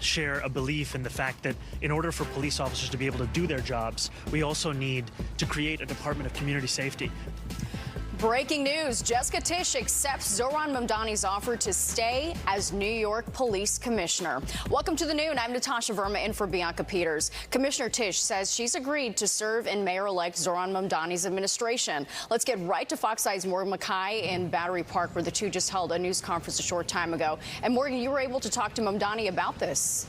share a belief in the fact that in order for police officers to be able to do their jobs, we also need to create a Department of Community Safety. Breaking news, Jessica Tisch accepts Zoran Mamdani's offer to stay as New York Police Commissioner. Welcome to the Noon. I'm Natasha Verma in for Bianca Peters. Commissioner Tisch says she's agreed to serve in Mayor-elect Zoran Mamdani's administration. Let's get right to Fox 5's Morgan Mackay in Battery Park, where the two just held a news conference a short time ago. And Morgan, you were able to talk to Mamdani about this.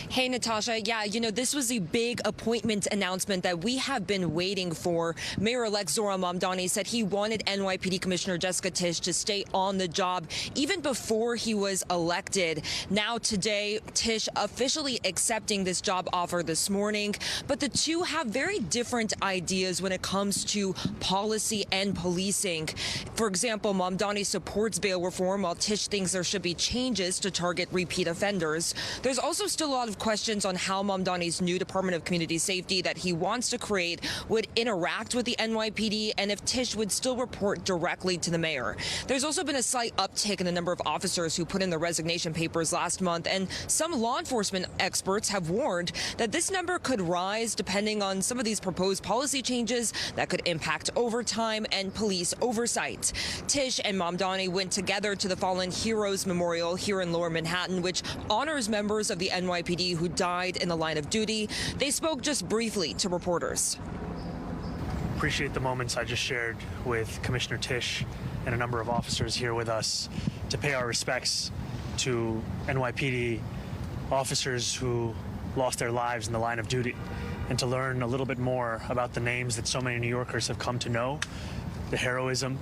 Hey, Natasha. Yeah, this was a big appointment announcement that we have been waiting for. Mayor-elect Zoran Mamdani said he wanted NYPD Commissioner Jessica Tisch to stay on the job even before he was elected. Now today, Tisch officially accepting this job offer this morning. But the two have very different ideas when it comes to policy and policing. For example, Mamdani supports bail reform, while Tisch thinks there should be changes to target repeat offenders. There's also still a lot of questions on how Mamdani's new Department of Community Safety that he wants to create would interact with the NYPD, and if Tisch would still report directly to the mayor. There's also been a slight uptick in the number of officers who put in their resignation papers last month, and some law enforcement experts have warned that this number could rise depending on some of these proposed policy changes that could impact overtime and police oversight. Tisch and Mamdani went together to the Fallen Heroes Memorial here in Lower Manhattan, which honors members of the NYPD who died in the line of duty. They spoke just briefly to reporters. Appreciate the moments I just shared with Commissioner Tisch and a number of officers here with us to pay our respects to NYPD officers who lost their lives in the line of duty, and to learn a little bit more about the names that so many New Yorkers have come to know, the heroism,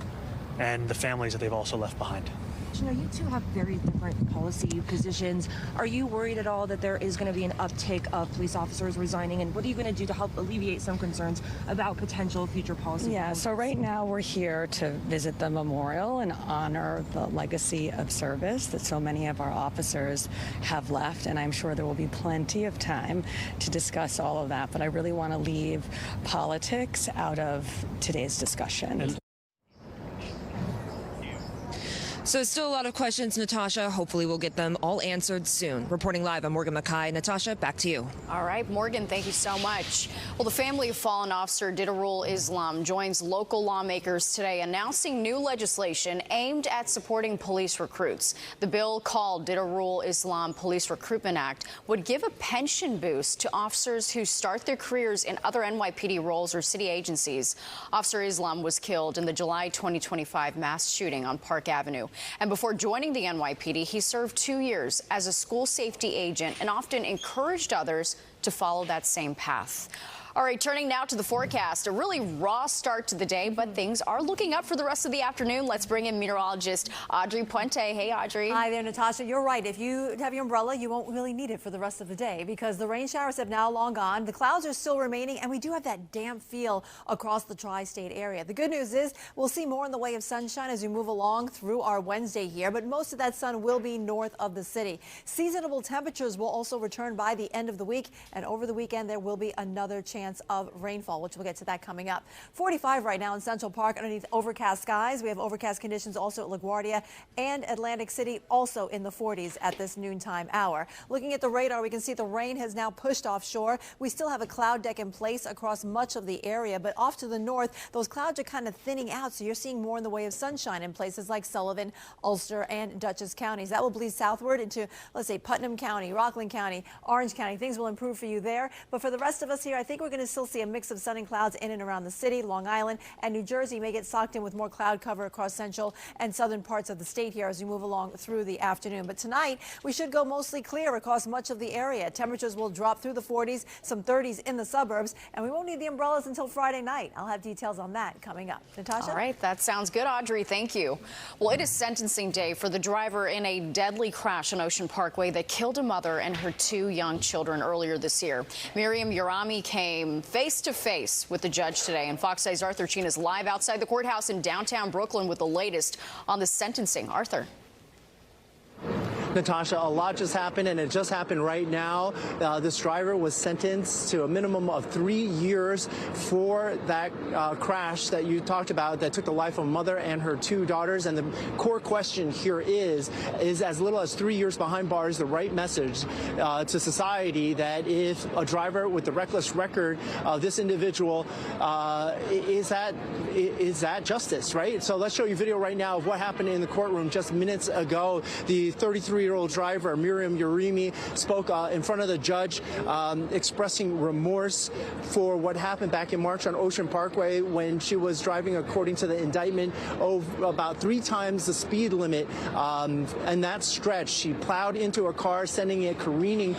and the families that they've also left behind. You two have very different policy positions. Are you worried at all that there is going to be an uptick of police officers resigning? And what are you going to do to help alleviate some concerns about potential future policy? Yeah, so right now we're here to visit the memorial and honor the legacy of service that so many of our officers have left. And I'm sure there will be plenty of time to discuss all of that. But I really want to leave politics out of today's discussion. So still a lot of questions, Natasha. Hopefully we'll get them all answered soon. Reporting live, I'm Morgan Mackay. Natasha, back to you. All right, Morgan, thank you so much. Well, the family of fallen officer Didarul Islam joins local lawmakers today announcing new legislation aimed at supporting police recruits. The bill, called Didarul Islam Police Recruitment Act, would give a pension boost to officers who start their careers in other NYPD roles or city agencies. Officer Islam was killed in the July 2025 mass shooting on Park Avenue. And before joining the NYPD, he served 2 years as a school safety agent and often encouraged others to follow that same path. All right, turning now to the forecast. A really raw start to the day, but things are looking up for the rest of the afternoon. Let's bring in meteorologist Audrey Puente. Hey, Audrey. Hi there, Natasha. You're right. If you have your umbrella, you won't really need it for the rest of the day because the rain showers have now long gone. The clouds are still remaining, and we do have that damp feel across the tri-state area. The good news is we'll see more in the way of sunshine as we move along through our Wednesday here, but most of that sun will be north of the city. Seasonable temperatures will also return by the end of the week, and over the weekend there will be another chance of rainfall, which we'll get to that coming up. 45 right now in Central Park underneath overcast skies. We have overcast conditions also at LaGuardia and Atlantic City, also in the 40s at this noontime hour. Looking at the radar, we can see the rain has now pushed offshore. We still have a cloud deck in place across much of the area, but off to the north, those clouds are kind of thinning out, so you're seeing more in the way of sunshine in places like Sullivan, Ulster, and Dutchess counties. That will bleed southward into, let's say, Putnam County, Rockland County, Orange County. Things will improve for you there. But for the rest of us here, I think we're going to still see a mix of sun and clouds in and around the city. Long Island and New Jersey may get socked in with more cloud cover across central and southern parts of the state here as we move along through the afternoon. But tonight, we should go mostly clear across much of the area. Temperatures will drop through the 40s, some 30s in the suburbs, and we won't need the umbrellas until Friday night. I'll have details on that coming up. Natasha? All right, that sounds good, Audrey. Thank you. Well, it is sentencing day for the driver in a deadly crash on Ocean Parkway that killed a mother and her 2 young children earlier this year. Miriam Yarami came face-to-face with the judge today, and Fox 5's Arthur Chien is live outside the courthouse in downtown Brooklyn with the latest on the sentencing. Arthur. Natasha, a lot just happened, and it just happened right now. This driver was sentenced to a minimum of 3 years for that crash that you talked about that took the life of a mother and her 2 daughters. And the core question here is as little as 3 years behind bars the right message to society that if a driver with the reckless record of this individual, is that justice, right? So let's show you video right now of what happened in the courtroom just minutes ago. The 33-year-old driver, Miriam Yerimi, spoke in front of the judge, expressing remorse for what happened back in March on Ocean Parkway when she was driving, according to the indictment, about 3 times the speed limit. And that stretch, she plowed into a car, sending it careening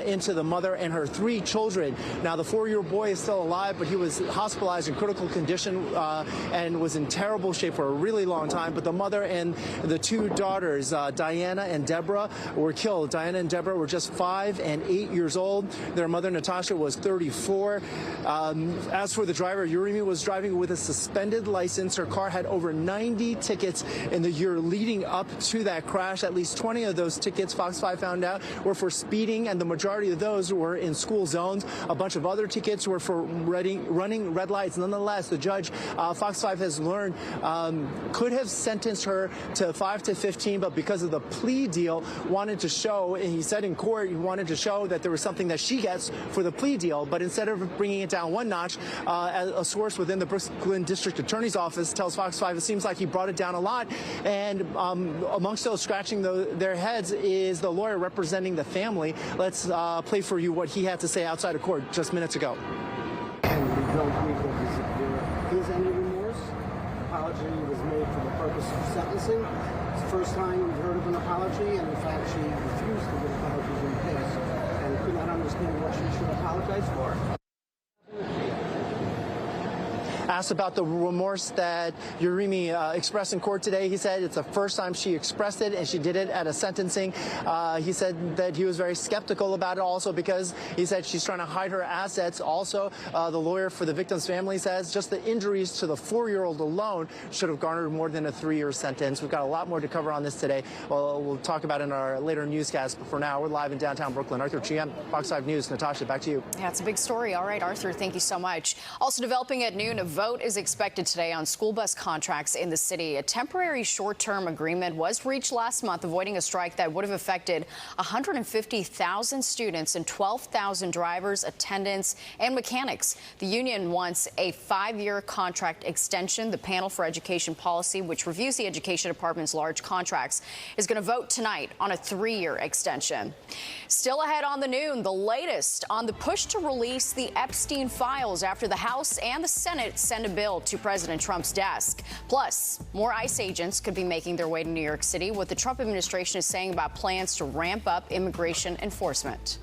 into the mother and her 3 children. Now, the 4-year-old boy is still alive, but he was hospitalized in critical condition and was in terrible shape for a really long time. But the mother and the 2 daughters, Diana and Deborah, were killed. Diana and Deborah were just 5 and 8 years old. Their mother, Natasha, was 34. As for the driver, Yerimi was driving with a suspended license. Her car had over 90 tickets in the year leading up to that crash. At least 20 of those tickets, Fox 5 found out, were for speeding, and the majority of those were in school zones. A bunch of other tickets were for running red lights. Nonetheless, the judge, Fox 5 has learned, could have sentenced her to 5 to 15, but because of the plea deal, wanted to show, and he said in court, he wanted to show that there was something that she gets for the plea deal. But instead of bringing it down 1 notch, a source within the Brooklyn District Attorney's Office tells Fox 5 it seems like he brought it down a lot. And amongst those scratching their heads is the lawyer representing the family. Let's play for you what he had to say outside of court just minutes ago. And we don't believe that there is any remorse. Apology was made for the purpose of sentencing. It's the first time we've heard of an apology, and in fact she refused to give apologies in the past and could not understand what she should apologize for. Asked about the remorse that Yerimi expressed in court today, he said it's the first time she expressed it, and she did it at a sentencing. He said that he was very skeptical about it also because he said she's trying to hide her assets. Also, the lawyer for the victim's family says just the injuries to the 4-year-old alone should have garnered more than a 3-year sentence. We've got a lot more to cover on this today. We'll talk about it in our later newscast, but for now, we're live in downtown Brooklyn. Arthur Chiem, Fox 5 News. Natasha, back to you. Yeah, it's a big story. All right, Arthur, thank you so much. Also developing at noon, a vote is expected today on school bus contracts in the city. A temporary short-term agreement was reached last month, avoiding a strike that would have affected 150,000 students and 12,000 drivers, attendants, and mechanics. The union wants a 5-year contract extension. The panel for education policy, which reviews the education department's large contracts, is going to vote tonight on a 3-year extension. Still ahead on the noon, the latest on the push to release the Epstein files after the House and the Senate send a bill to President Trump's desk. Plus, more ICE agents could be making their way to New York City. What the Trump administration is saying about plans to ramp up immigration enforcement.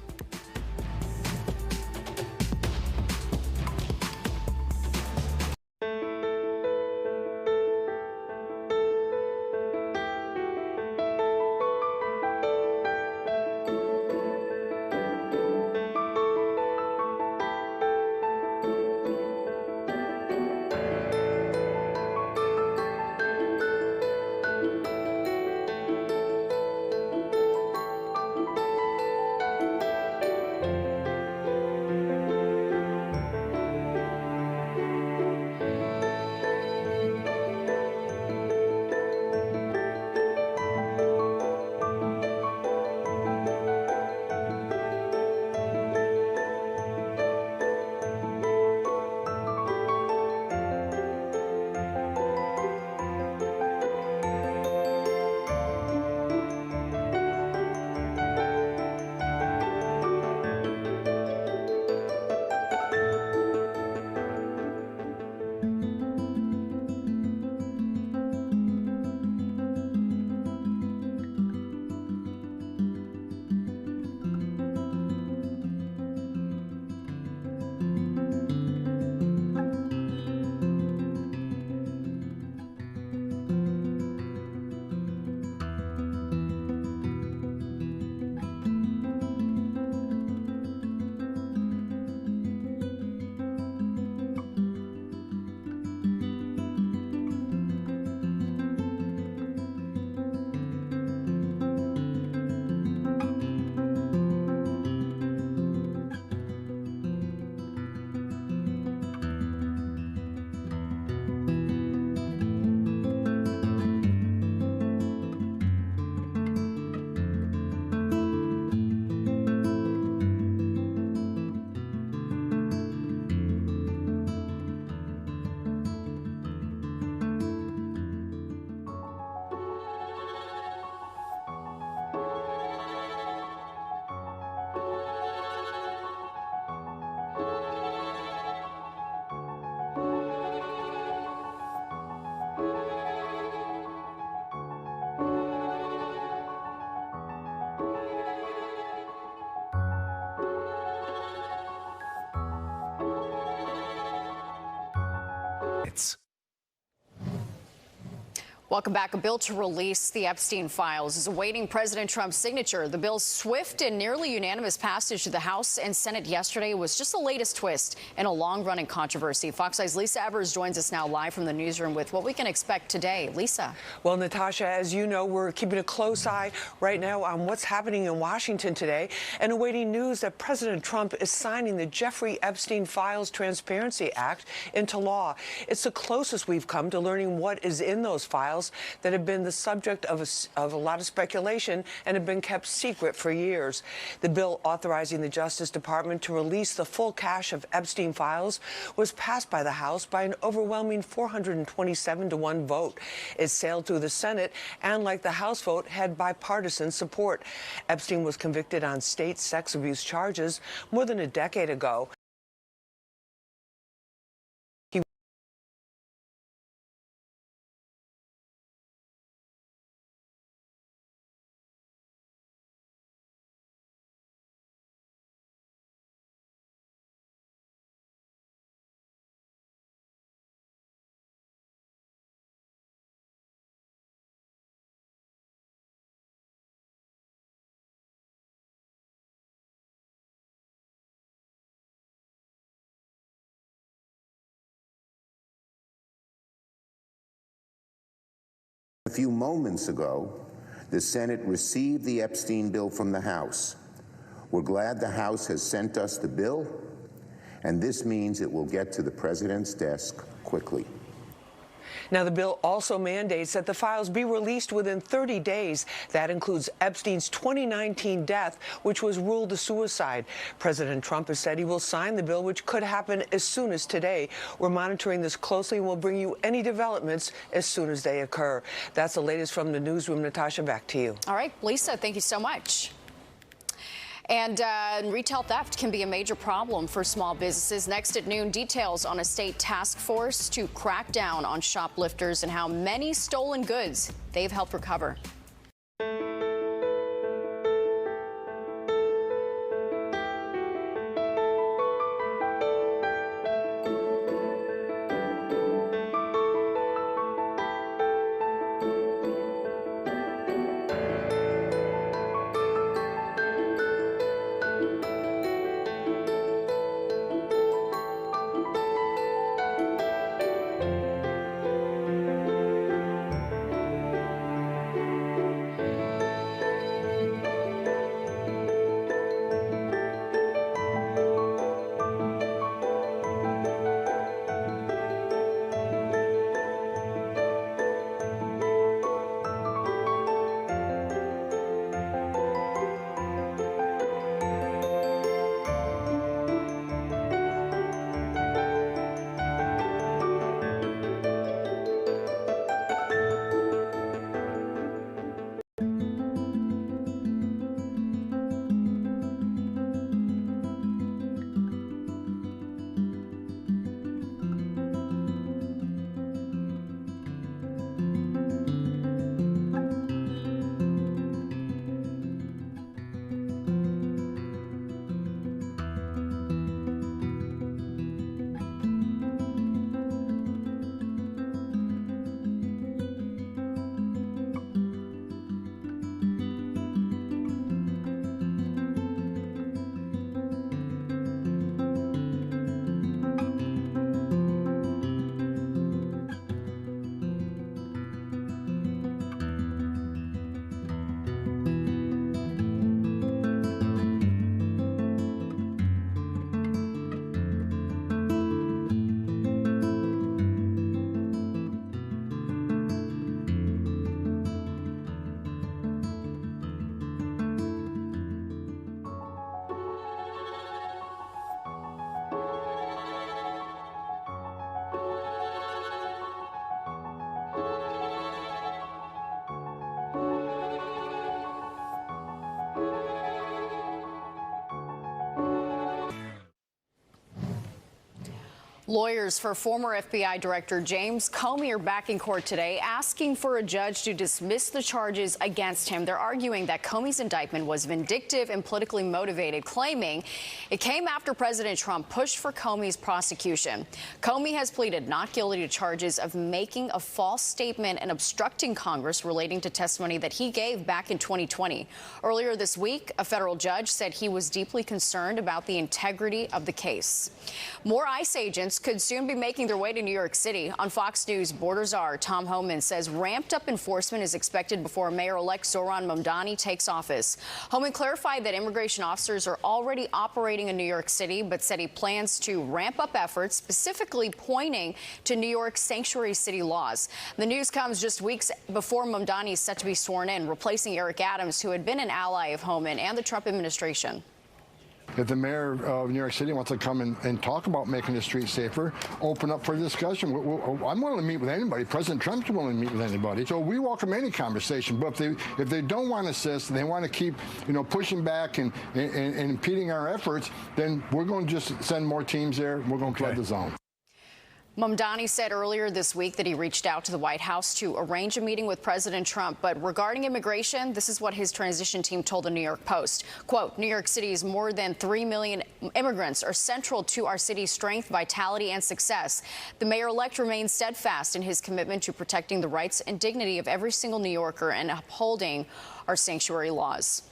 Welcome back. A bill to release the Epstein files is awaiting President Trump's signature. The bill's swift and nearly unanimous passage to the House and Senate yesterday was just the latest twist in a long-running controversy. Fox Eye's Lisa Evers joins us now live from the newsroom with what we can expect today. Lisa. Well, Natasha, as you know, we're keeping a close eye right now on what's happening in Washington today and awaiting news that President Trump is signing the Jeffrey Epstein Files Transparency Act into law. It's the closest we've come to learning what is in those files that have been the subject of a lot of speculation and have been kept secret for years. The bill authorizing the Justice Department to release the full cache of Epstein files was passed by the House by an overwhelming 427-to-1 vote. It sailed through the Senate and, like the House vote, had bipartisan support. Epstein was convicted on state sex abuse charges more than a decade ago. A few moments ago, the Senate received the Epstein bill from the House. We're glad the House has sent us the bill, and this means it will get to the President's desk quickly. Now, the bill also mandates that the files be released within 30 days. That includes Epstein's 2019 death, which was ruled a suicide. President Trump has said he will sign the bill, which could happen as soon as today. We're monitoring this closely and will bring you any developments as soon as they occur. That's the latest from the newsroom. Natasha, back to you. All right, Lisa, thank you so much. And retail theft can be a major problem for small businesses. Next at noon, details on a state task force to crack down on shoplifters and how many stolen goods they've helped recover. Lawyers for former FBI Director James Comey are back in court today asking for a judge to dismiss the charges against him. They're arguing that Comey's indictment was vindictive and politically motivated, claiming it came after President Trump pushed for Comey's prosecution. Comey has pleaded not guilty to charges of making a false statement and obstructing Congress relating to testimony that he gave back in 2020. Earlier this week, a federal judge said he was deeply concerned about the integrity of the case. More ICE agents could soon be making their way to New York City. On Fox News, Border Czar Tom Homan says ramped up enforcement is expected before Mayor-elect Zoran Mamdani takes office. Homan clarified that immigration officers are already operating in New York City, but said he plans to ramp up efforts, specifically pointing to New York's sanctuary city laws. The news comes just weeks before Mamdani is set to be sworn in, replacing Eric Adams, who had been an ally of Homan and the Trump administration. If the mayor of New York City wants to come and talk about making the streets safer, open up for discussion. I'm willing to meet with anybody. President Trump's willing to meet with anybody. So we welcome any conversation. But if they don't want to assist, they want to keep, pushing back and impeding our efforts, then we're going to just send more teams there. We're going to flood the zone. Mamdani said earlier this week that he reached out to the White House to arrange a meeting with President Trump. But regarding immigration, this is what his transition team told the New York Post. Quote, New York City's more than 3 million immigrants are central to our city's strength, vitality, and success. The mayor-elect remains steadfast in his commitment to protecting the rights and dignity of every single New Yorker and upholding our sanctuary laws.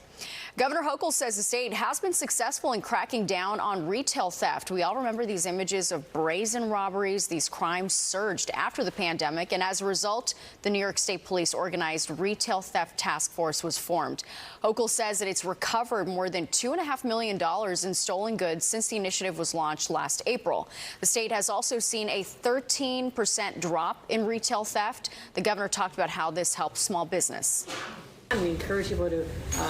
Governor Hochul says the state has been successful in cracking down on retail theft. We all remember these images of brazen robberies. These crimes surged after the pandemic, and as a result, the New York State Police organized retail theft task force was formed. Hochul says that it's recovered more than $2.5 million in stolen goods since the initiative was launched last April. The state has also seen a 13% drop in retail theft. The governor talked about how this helps small business. We encourage people to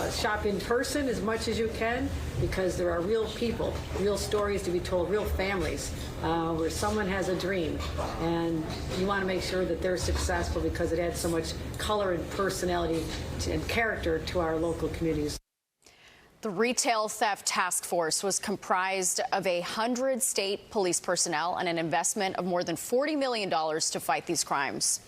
shop in person as much as you can, because there are real people, real stories to be told, real families where someone has a dream, and you want to make sure that they're successful because it adds so much color and personality and character to our local communities. The Retail Theft Task Force was comprised of 100 state police personnel and an investment of more than $40 million to fight these crimes.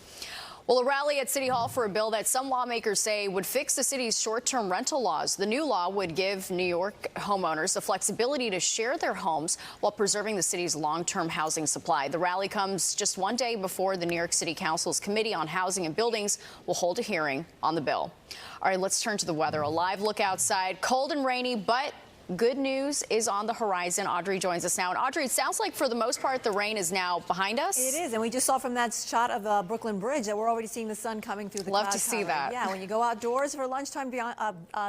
Well, a rally at City Hall for a bill that some lawmakers say would fix the city's short-term rental laws. The new law would give New York homeowners the flexibility to share their homes while preserving the city's long-term housing supply. The rally comes just one day before the New York City Council's Committee on Housing and Buildings will hold a hearing on the bill. All right, let's turn to the weather. A live look outside. Cold and rainy, but good news is on the horizon. Audrey joins us now. And Audrey, it sounds like for the most part the rain is now behind us. It is, and we just saw from that shot of the Brooklyn Bridge that we're already seeing the sun coming through the clouds. Love to see that. Yeah, when you go outdoors for lunchtime, beyond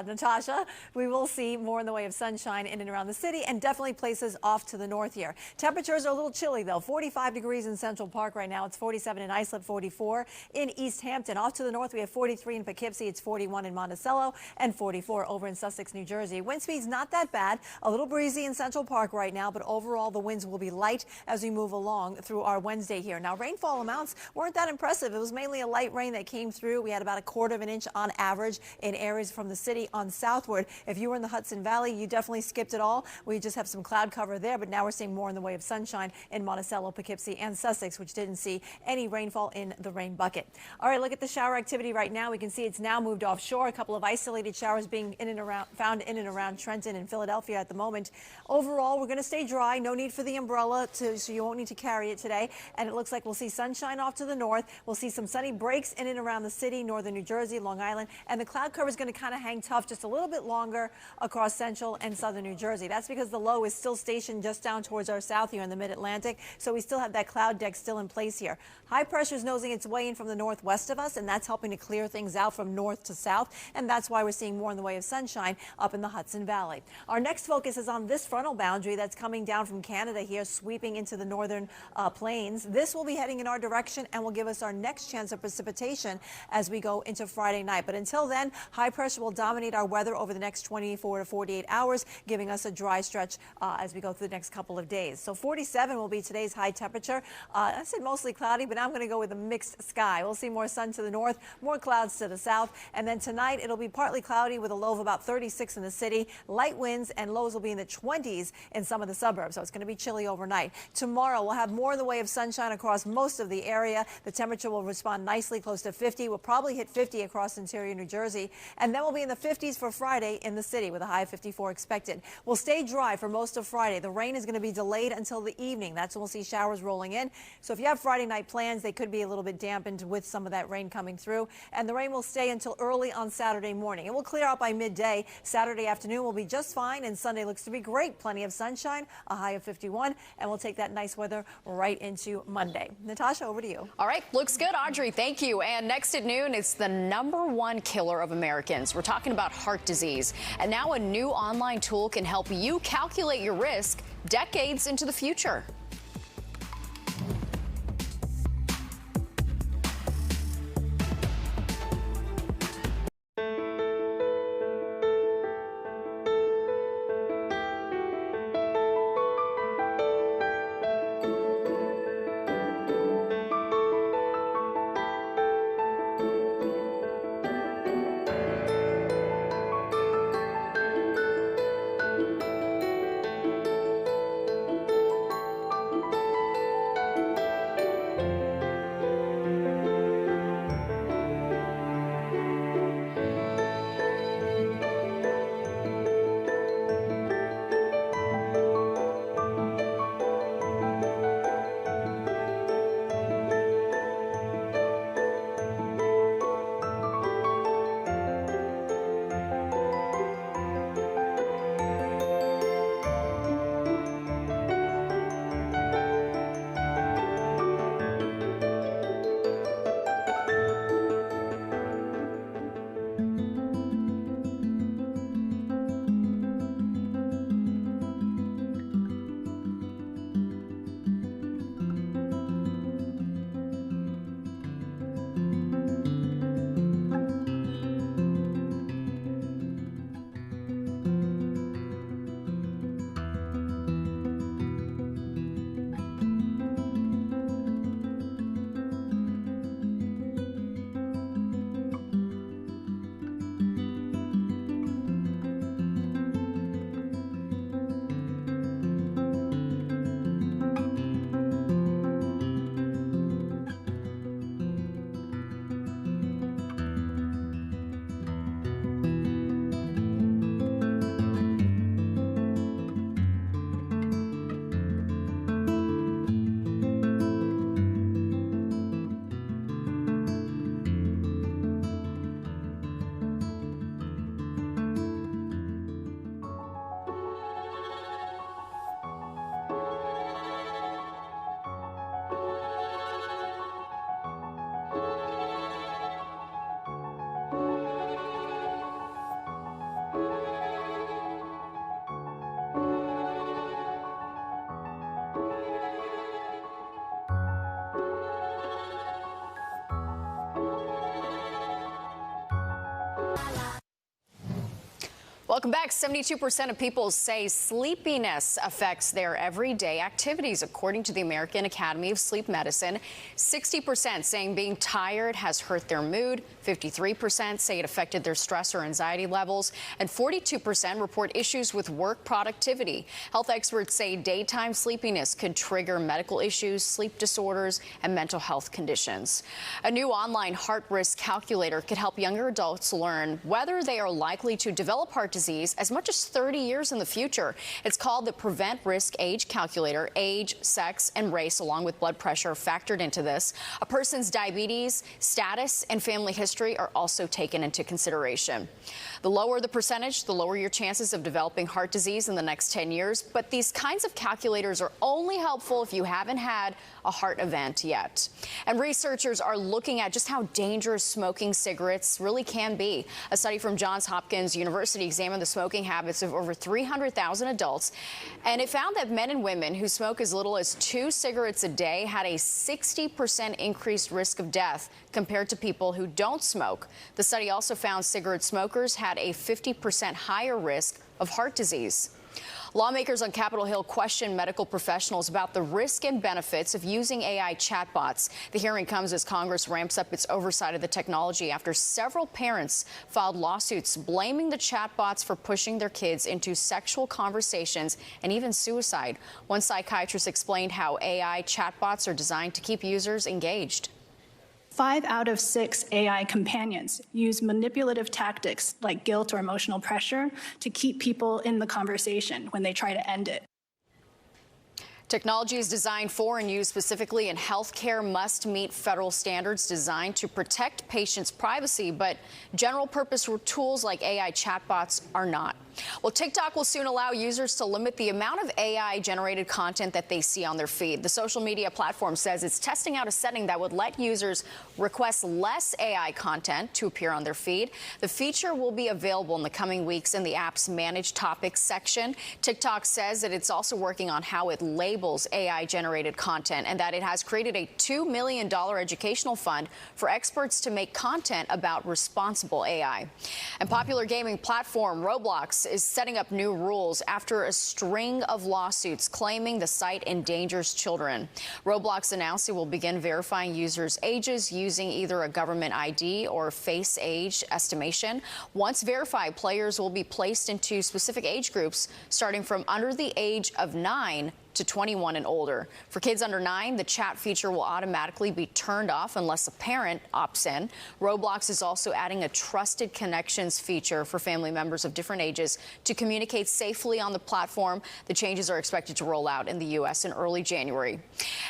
Natasha, we will see more in the way of sunshine in and around the city, and definitely places off to the north here. Temperatures are a little chilly though. 45 degrees in Central Park right now. It's 47 in Islip, 44 in East Hampton. Off to the north, we have 43 in Poughkeepsie. It's 41 in Monticello and 44 over in Sussex, New Jersey. Wind speed's not that bad. A little breezy in Central Park right now, but overall the winds will be light as we move along through our Wednesday here. Now, rainfall amounts weren't that impressive. It was mainly a light rain that came through. We had about 1/4 of an inch on average in areas from the city on southward. If you were in the Hudson Valley, you definitely skipped it all. We just have some cloud cover there, but now we're seeing more in the way of sunshine in Monticello, Poughkeepsie, and Sussex, which didn't see any rainfall in the rain bucket. All right, look at the shower activity right now. We can see it's now moved offshore. A couple of isolated showers being found in and around Trenton and Philadelphia at the moment. Overall, we're going to stay dry. No need for the umbrella, so you won't need to carry it today. And it looks like we'll see sunshine off to the north. We'll see some sunny breaks in and around the city, northern New Jersey, Long Island. And the cloud cover is going to kind of hang tough just a little bit longer across central and southern New Jersey. That's because the low is still stationed just down towards our south here in the mid-Atlantic. So we still have that cloud deck still in place here. High pressure is nosing its way in from the northwest of us, and that's helping to clear things out from north to south. And that's why we're seeing more in the way of sunshine up in the Hudson Valley. Our next focus is on this frontal boundary that's coming down from Canada here, sweeping into the northern plains. This will be heading in our direction and will give us our next chance of precipitation as we go into Friday night. But until then, high pressure will dominate our weather over the next 24 to 48 hours, giving us a dry stretch as we go through the next couple of days. So 47 will be today's high temperature. I said mostly cloudy, but I'm going to go with a mixed sky. We'll see more sun to the north, more clouds to the south. And then tonight, it'll be partly cloudy with a low of about 36 in the city. Light wind winds, and lows will be in the 20s in some of the suburbs, so it's going to be chilly overnight. Tomorrow, we'll have more in the way of sunshine across most of the area. The temperature will respond nicely, close to 50. We'll probably hit 50 across interior New Jersey, and then we'll be in the 50s for Friday in the city with a high of 54 expected. We'll stay dry for most of Friday. The rain is going to be delayed until the evening. That's when we'll see showers rolling in. So if you have Friday night plans, they could be a little bit dampened with some of that rain coming through, and the rain will stay until early on Saturday morning. It will clear out by midday. Saturday afternoon will be just fine, and Sunday looks to be great. Plenty of sunshine, a high of 51, and we'll take that nice weather right into Monday. Natasha, over to you. All right, looks good, Audrey. Thank you. And next at noon, it's the #1 killer of Americans. We're talking about heart disease. And now a new online tool can help you calculate your risk decades into the future. Welcome back. 72% of people say sleepiness affects their everyday activities, according to the American Academy of Sleep Medicine. 60% saying being tired has hurt their mood. 53% say it affected their stress or anxiety levels. And 42% report issues with work productivity. Health experts say daytime sleepiness could trigger medical issues, sleep disorders, and mental health conditions. A new online heart risk calculator could help younger adults learn whether they are likely to develop heart disease as much as 30 years in the future. It's called the Prevent Risk Age Calculator. Age, sex, and race, along with blood pressure, factored into this. A person's diabetes, status, and family history are also taken into consideration. The lower the percentage, the lower your chances of developing heart disease in the next 10 years. But these kinds of calculators are only helpful if you haven't had a heart event yet. And researchers are looking at just how dangerous smoking cigarettes really can be. A study from Johns Hopkins University examined the smoking habits of over 300,000 adults, and it found that men and women who smoke as little as 2 cigarettes a day had a 60% increased risk of death compared to people who don't smoke. The study also found cigarette smokers had a 50% higher risk of heart disease. Lawmakers on Capitol Hill question medical professionals about the risk and benefits of using AI chatbots. The hearing comes as Congress ramps up its oversight of the technology after several parents filed lawsuits blaming the chatbots for pushing their kids into sexual conversations and even suicide. One psychiatrist explained how AI chatbots are designed to keep users engaged. 5 out of 6 AI companions use manipulative tactics like guilt or emotional pressure to keep people in the conversation when they try to end it. Technology is designed for and used specifically in healthcare must meet federal standards designed to protect patients' privacy, but general purpose tools like AI chatbots are not. Well, TikTok will soon allow users to limit the amount of AI-generated content that they see on their feed. The social media platform says it's testing out a setting that would let users request less AI content to appear on their feed. The feature will be available in the coming weeks in the app's Manage Topics section. TikTok says that it's also working on how it labels AI-generated content and that it has created a $2 million educational fund for experts to make content about responsible AI. And popular gaming platform Roblox is setting up new rules after a string of lawsuits claiming the site endangers children. Roblox announced it will begin verifying users' ages using either a government ID or face age estimation. Once verified, players will be placed into specific age groups starting from under the age of 9 to 21 and older. For kids under 9, the chat feature will automatically be turned off unless a parent opts in. Roblox is also adding a trusted connections feature for family members of different ages to communicate safely on the platform. The changes are expected to roll out in the U.S. in early January.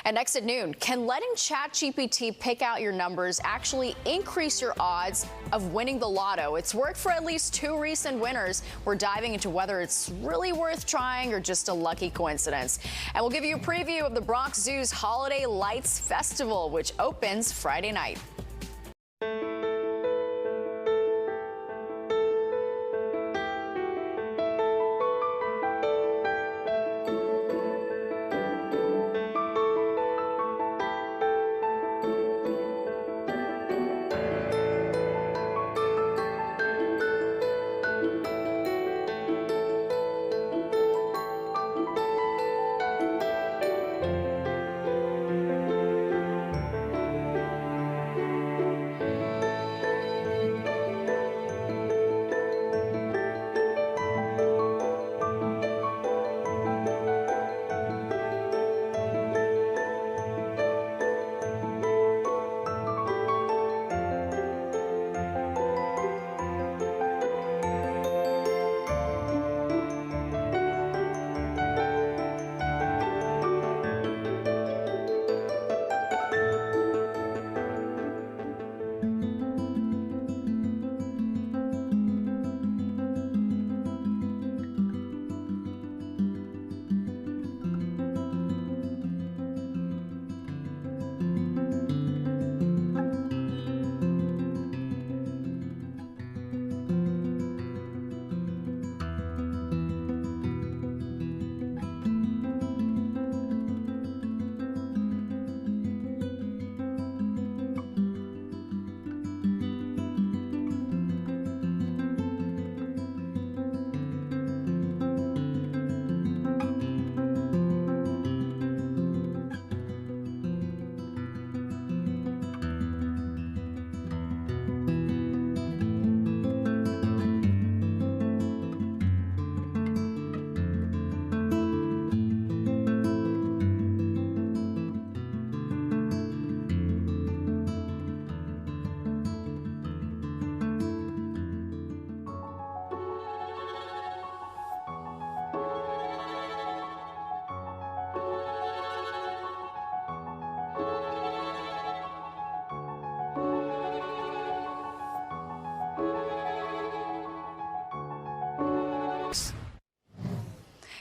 And next at noon, can letting ChatGPT pick out your numbers actually increase your odds of winning the lotto? It's worked for at least 2 recent winners. We're diving into whether it's really worth trying or just a lucky coincidence. And we'll give you a preview of the Bronx Zoo's Holiday Lights Festival, which opens Friday night.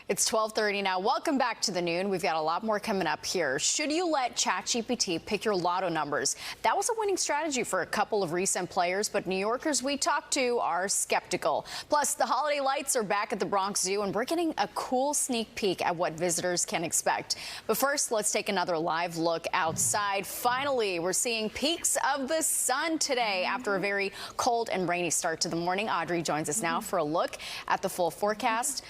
It's 12:30 now. Welcome back to the Noon. We've got a lot more coming up here. Should you let ChatGPT pick your lotto numbers? That was a winning strategy for a couple of recent players, but New Yorkers we talked to are skeptical. Plus, the holiday lights are back at the Bronx Zoo, and we're getting a cool sneak peek at what visitors can expect. But first, let's take another live look outside. Finally, we're seeing peaks of the sun today after a very cold and rainy start to the morning. Audrey joins us now for a look at the full forecast.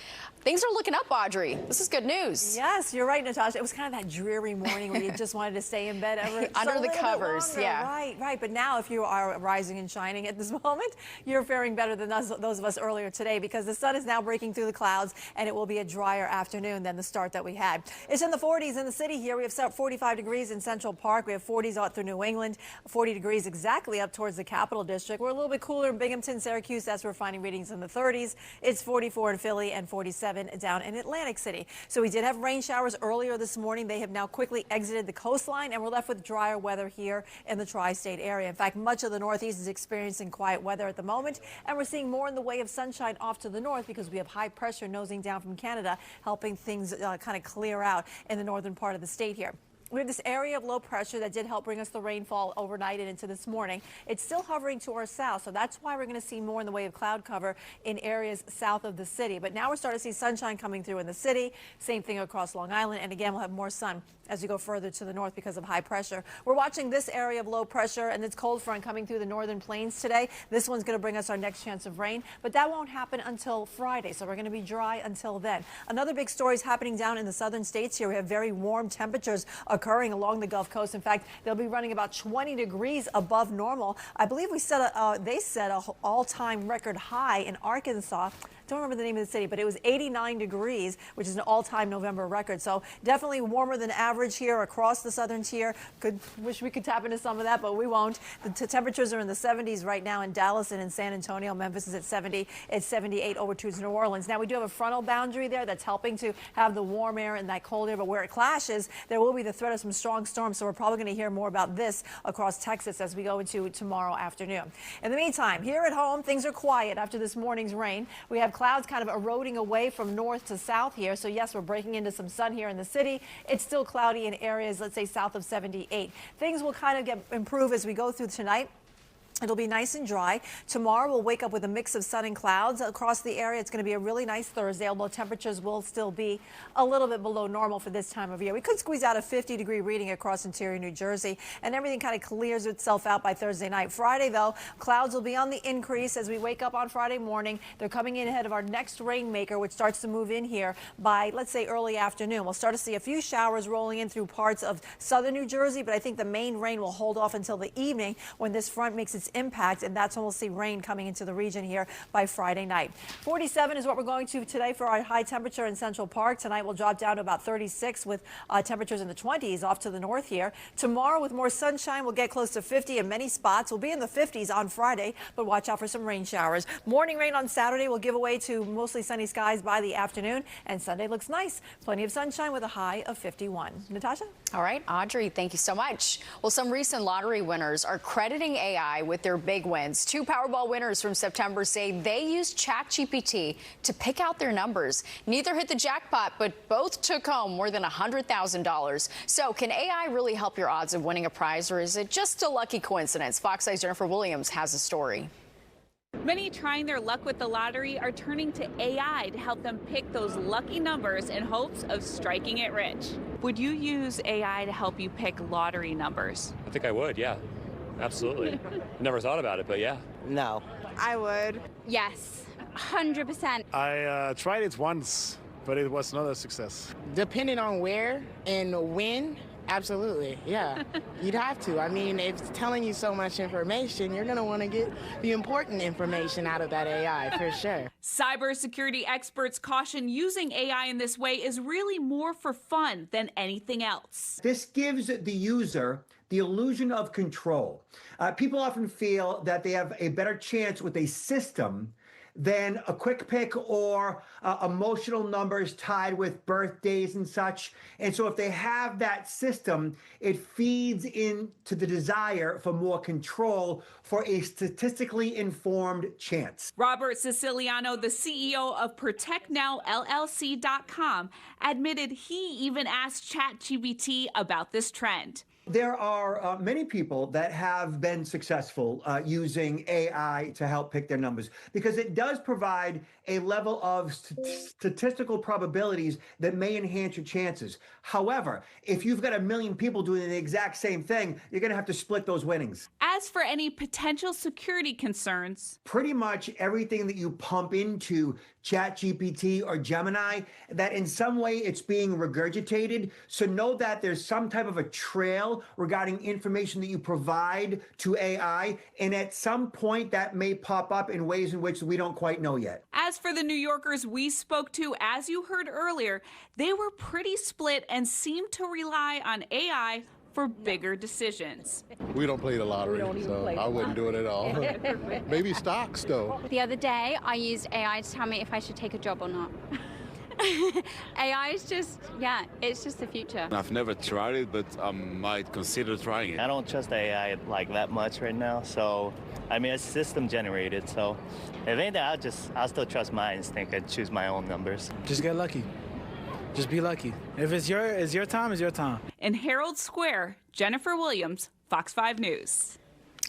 Things are looking up, Audrey. This is good news. Yes, you're right, Natasha. It was kind of that dreary morning where you just wanted to stay in bed under the covers. Yeah. Right. But now, if you are rising and shining at this moment, you're faring better than those of us earlier today, because the sun is now breaking through the clouds, and it will be a drier afternoon than the start that we had. It's in the 40s in the city here. We have 45 degrees in Central Park. We have 40s out through New England, 40 degrees exactly up towards the Capital District. We're a little bit cooler in Binghamton, Syracuse. That's where we're finding readings in the 30s. It's 44 in Philly and 47 down in Atlantic City. So we did have rain showers earlier this morning. They have now quickly exited the coastline, and we're left with drier weather here in the tri-state area. In fact, much of the Northeast is experiencing quiet weather at the moment, and we're seeing more in the way of sunshine off to the north because we have high pressure nosing down from Canada, helping things kind of clear out in the northern part of the state here. We have this area of low pressure that did help bring us the rainfall overnight and into this morning. It's still hovering to our south, so that's why we're going to see more in the way of cloud cover in areas south of the city. But now we're starting to see sunshine coming through in the city. Same thing across Long Island. And again, we'll have more sun as we go further to the north because of high pressure. We're watching this area of low pressure and this cold front coming through the northern plains today. This one's going to bring us our next chance of rain, but that won't happen until Friday, so we're going to be dry until then. Another big story is happening down in the southern states here. We have very warm temperatures occurring along the Gulf Coast. In fact, they'll be running about 20 degrees above normal. I believe they set a all-time record high in Arkansas. Don't remember the name of the city, but it was 89 degrees, which is an all-time November record. So definitely warmer than average here across the southern tier. Wish we could tap into some of that, but we won't. The temperatures are in the 70s right now in Dallas and in San Antonio. Memphis is at 70. It's 78 over to New Orleans. Now, we do have a frontal boundary there that's helping to have the warm air and that cold air, but where it clashes, there will be the threat of some strong storms. So we're probably going to hear more about this across Texas as we go into tomorrow afternoon. In the meantime, here at home, things are quiet after this morning's rain. We have clouds kind of eroding away from north to south here. So yes, we're breaking into some sun here in the city. It's still cloudy in areas, let's say, south of 78. Things will kind of improve as we go through tonight. It'll be nice and dry. Tomorrow, we'll wake up with a mix of sun and clouds across the area. It's going to be a really nice Thursday, although temperatures will still be a little bit below normal for this time of year. We could squeeze out a 50-degree reading across interior New Jersey, and everything kind of clears itself out by Thursday night. Friday, though, clouds will be on the increase as we wake up on Friday morning. They're coming in ahead of our next rainmaker, which starts to move in here by, let's say, early afternoon. We'll start to see a few showers rolling in through parts of southern New Jersey, but I think the main rain will hold off until the evening when this front makes its impact, and that's when we'll see rain coming into the region here by Friday night. 47 is what we're going to today for our high temperature in Central Park. Tonight we'll drop down to about 36 with temperatures in the 20s off to the north here. Tomorrow, with more sunshine, we'll get close to 50 in many spots. We'll be in the 50s on Friday, but watch out for some rain showers. Morning rain on Saturday will give way to mostly sunny skies by the afternoon, and Sunday looks nice. Plenty of sunshine with a high of 51. Natasha? All right, Audrey, thank you so much. Well, some recent lottery winners are crediting AI with their big wins. Two Powerball winners from September say they used ChatGPT to pick out their numbers. Neither hit the jackpot, but both took home more than $100,000. So can AI really help your odds of winning a prize, or is it just a lucky coincidence? Fox Eye's Jennifer Williams has a story. Many trying their luck with the lottery are turning to AI to help them pick those lucky numbers in hopes of striking it rich. Would you use AI to help you pick lottery numbers? I think I would, yeah. Absolutely. Never thought about it, but yeah. No. I would. Yes, 100%. I tried it once, but it was not a success. Depending on where and when, absolutely, yeah. You'd have to. I mean, if it's telling you so much information, you're going to want to get the important information out of that AI, for sure. Cybersecurity experts caution using AI in this way is really more for fun than anything else. This gives the user the illusion of control. People often feel that they have a better chance with a system than a quick pick or emotional numbers tied with birthdays and such. And so if they have that system, it feeds into the desire for more control for a statistically informed chance. Robert Siciliano, the CEO of ProtectNowLLC.com, admitted he even asked ChatGPT about this trend. There are many people that have been successful using AI to help pick their numbers because it does provide a level of statistical probabilities that may enhance your chances. However, if you've got 1 million people doing the exact same thing, you're going to have to split those winnings. As for any potential security concerns, Pretty much everything that you pump into ChatGPT or Gemini, that in some way it's being regurgitated. So know that there's some type of a trail regarding information that you provide to AI. And at some point that may pop up in ways in which we don't quite know yet. as for the New Yorkers we spoke to, as you heard earlier, they were pretty split and seemed to rely on AI for bigger decisions. We don't play the lottery, so I wouldn't do it at all. Maybe stocks, though. The other day, I used AI to tell me if I should take a job or not. AI is just, yeah, it's just the future. I've never tried it, but I might consider trying it. I don't trust AI like that much right now, so I mean it's system generated. So if anything, I'll still trust my instinct and choose my own numbers. Just get lucky. Just be lucky. If it's your time, it's your time. In Herald Square, Jennifer Williams, Fox 5 News.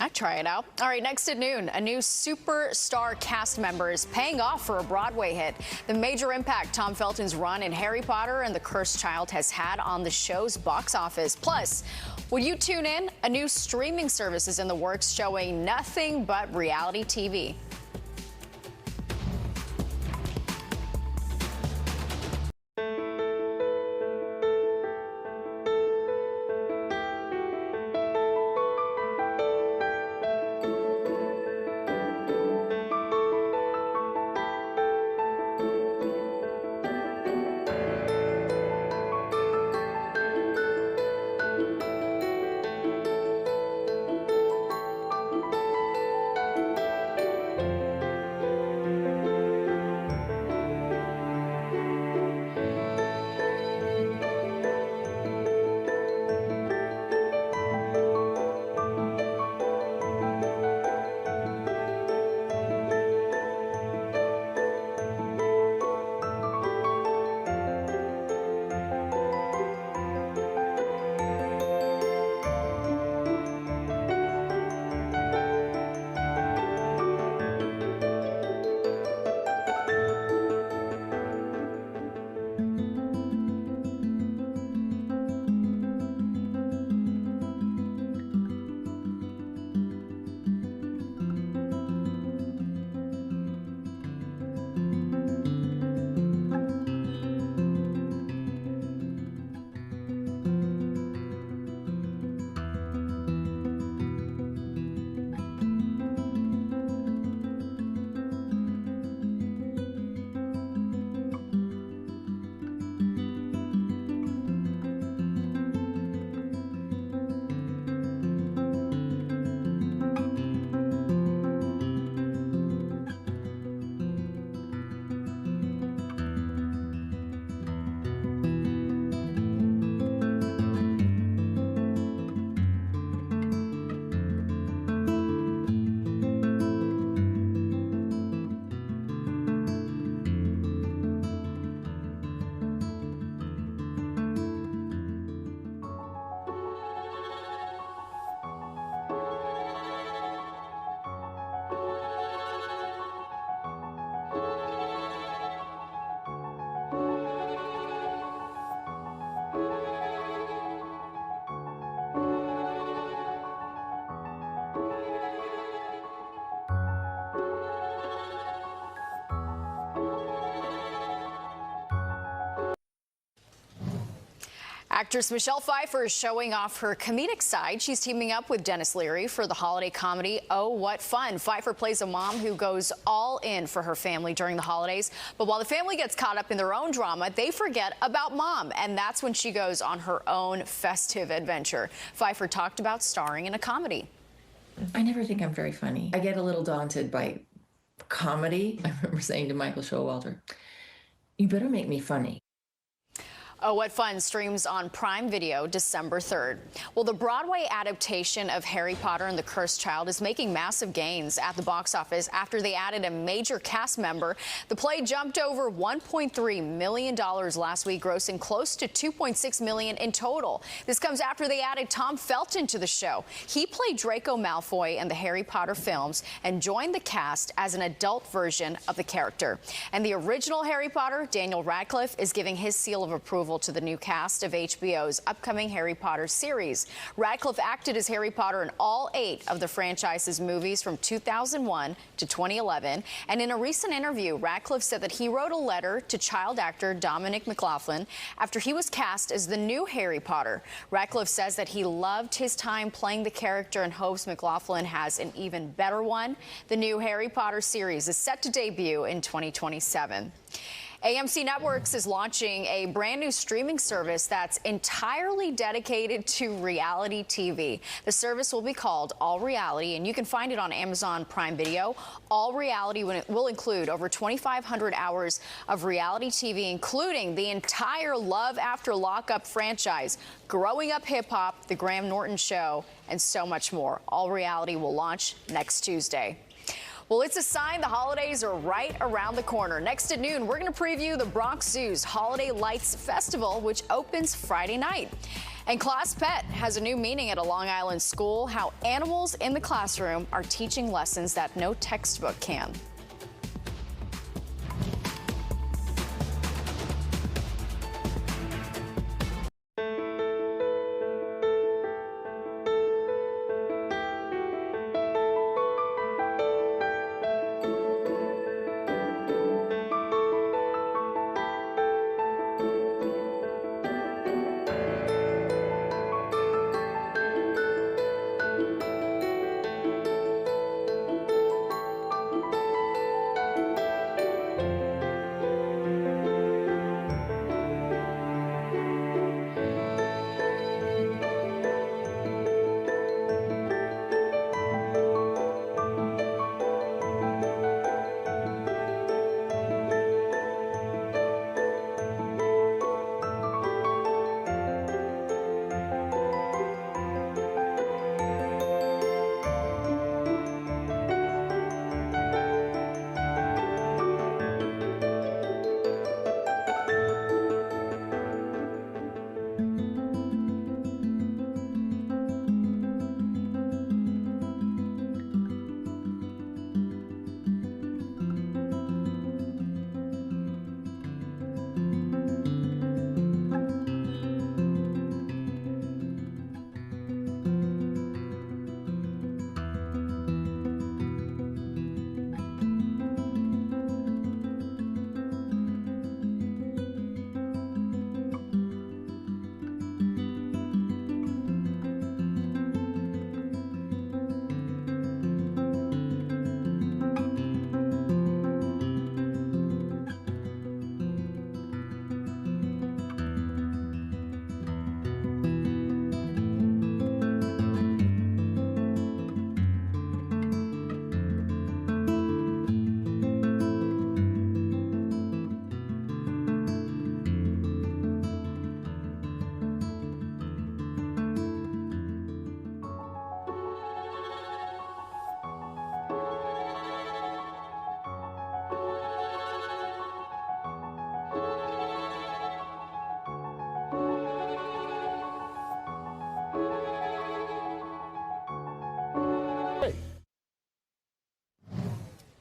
I'd try it out. All right, next at noon, a new superstar cast member is paying off for a Broadway hit. The major impact Tom Felton's run in Harry Potter and the Cursed Child has had on the show's box office. Plus, will you tune in? A new streaming service is in the works showing nothing but reality TV. Actress Michelle Pfeiffer is showing off her comedic side. She's teaming up with Dennis Leary for the holiday comedy Oh, What Fun. Pfeiffer plays a mom who goes all in for her family during the holidays. But while the family gets caught up in their own drama, they forget about mom. And that's when she goes on her own festive adventure. Pfeiffer talked about starring in a comedy. I never think I'm very funny. I get a little daunted by comedy. I remember saying to Michael Showalter, "You better make me funny." Oh, What Fun streams on Prime Video December 3rd. Well, the Broadway adaptation of Harry Potter and the Cursed Child is making massive gains at the box office after they added a major cast member. The play jumped over $1.3 million last week, grossing close to $2.6 million in total. This comes after they added Tom Felton to the show. He played Draco Malfoy in the Harry Potter films and joined the cast as an adult version of the character. And the original Harry Potter, Daniel Radcliffe, is giving his seal of approval to the new cast of HBO's upcoming Harry Potter series. Radcliffe acted as Harry Potter in all 8 of the franchise's movies from 2001 to 2011. And in a recent interview, Radcliffe said that he wrote a letter to child actor Dominic McLaughlin after he was cast as the new Harry Potter. Radcliffe says that he loved his time playing the character and hopes McLaughlin has an even better one. The new Harry Potter series is set to debut in 2027. AMC Networks is launching a brand new streaming service that's entirely dedicated to reality TV. The service will be called All Reality, and you can find it on Amazon Prime Video. All Reality will include over 2,500 hours of reality TV, including the entire Love After Lockup franchise, Growing Up Hip Hop, The Graham Norton Show, and so much more. All Reality will launch next Tuesday. Well, it's a sign the holidays are right around the corner. Next at noon, we're going to preview the Bronx Zoo's Holiday Lights Festival, which opens Friday night. And Class Pet has a new meaning at a Long Island school, how animals in the classroom are teaching lessons that no textbook can.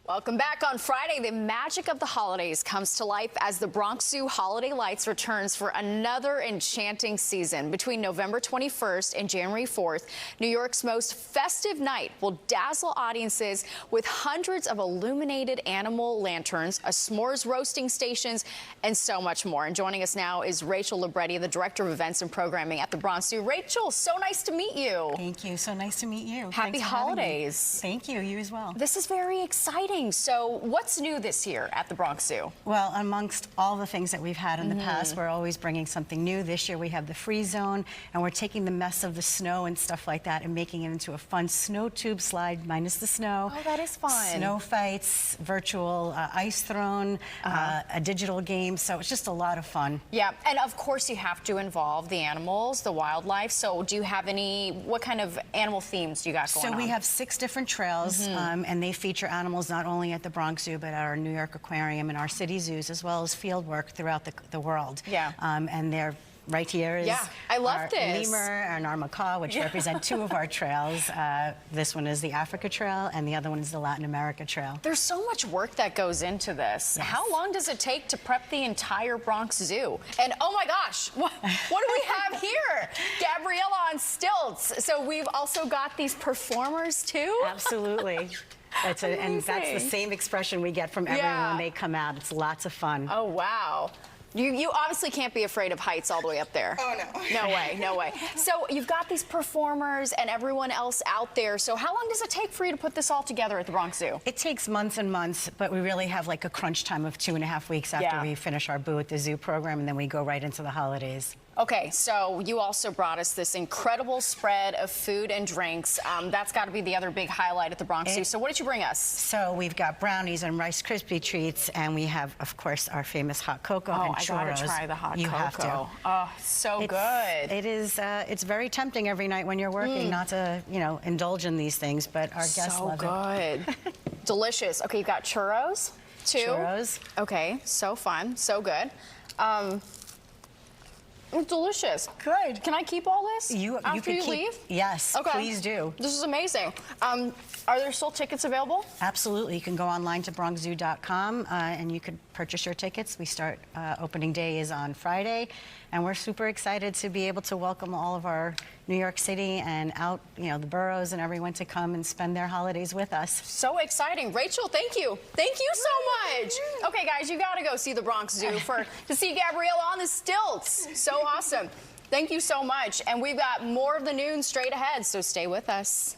Welcome back. On Friday, the magic of the holidays comes to life as the Bronx Zoo Holiday Lights returns for another enchanting season. Between November 21st and January 4th, New York's most festive night will dazzle audiences with hundreds of illuminated animal lanterns, a s'mores roasting stations, and so much more. And joining us now is Rachel Libretti, the Director of Events and Programming at the Bronx Zoo. Rachel, so nice to meet you. Thank you. So nice to meet you. Happy holidays. Thank you. You as well. This is very exciting. exciting. So what's new this year at the Bronx Zoo? Well, amongst all the things that we've had in the past, we're always bringing something new. This year we have the free zone, and we're taking the mess of the snow and stuff like that and making it into a fun snow tube slide minus the snow. Oh, that is fun. Snow fights, virtual ice throne, a digital game. So it's just a lot of fun. Yeah, and of course you have to involve the animals, the wildlife. So do you have what kind of animal themes do you got going on? So we have 6 different trails, and they feature animals not only at the Bronx Zoo, but at our New York Aquarium and our city zoos, as well as field work throughout the world. Yeah. And they're right here is I love our this. lemur and our macaw, which represent 2 of our trails. This one is the Africa Trail, and the other one is the Latin America Trail. There's so much work that goes into this. Yes. How long does it take to prep the entire Bronx Zoo? And oh my gosh, what do we have here? Gabriella on stilts. So we've also got these performers too? Absolutely. And that's the same expression we get from everyone when they come out. It's lots of fun. Oh, wow. You obviously can't be afraid of heights all the way up there. Oh, no. No way, no way. So you've got these performers and everyone else out there. So how long does it take for you to put this all together at the Bronx Zoo? It takes months and months, but we really have like a crunch time of 2.5 weeks after we finish our Boo at the Zoo program, and then we go right into the holidays. Okay, so you also brought us this incredible spread of food and drinks. That's got to be the other big highlight at the Bronx Zoo. So what did you bring us? So we've got brownies and Rice Krispie treats, and we have, of course, our famous hot cocoa and churros. Oh, I gotta try the hot cocoa. You have to. Oh, so good. It is. It's very tempting every night when you're working not to, indulge in these things, but our guests love it. So good. Delicious. Okay, you've got churros, too. Churros. Okay, so fun, so good. It's delicious. Good. Can I keep all this after you leave? Yes, okay. Please do. This is amazing. Are there still tickets available? Absolutely. You can go online to bronxzoo.com and you can purchase your tickets. We start, opening day is on Friday, and we're super excited to be able to welcome all of our New York City and out, the boroughs and everyone to come and spend their holidays with us. So exciting. Rachel, thank you. Thank you so much. Okay, guys, you got to go see the Bronx Zoo to see Gabriella on the stilts. So awesome. Thank you so much. And we've got more of the noon straight ahead, so stay with us.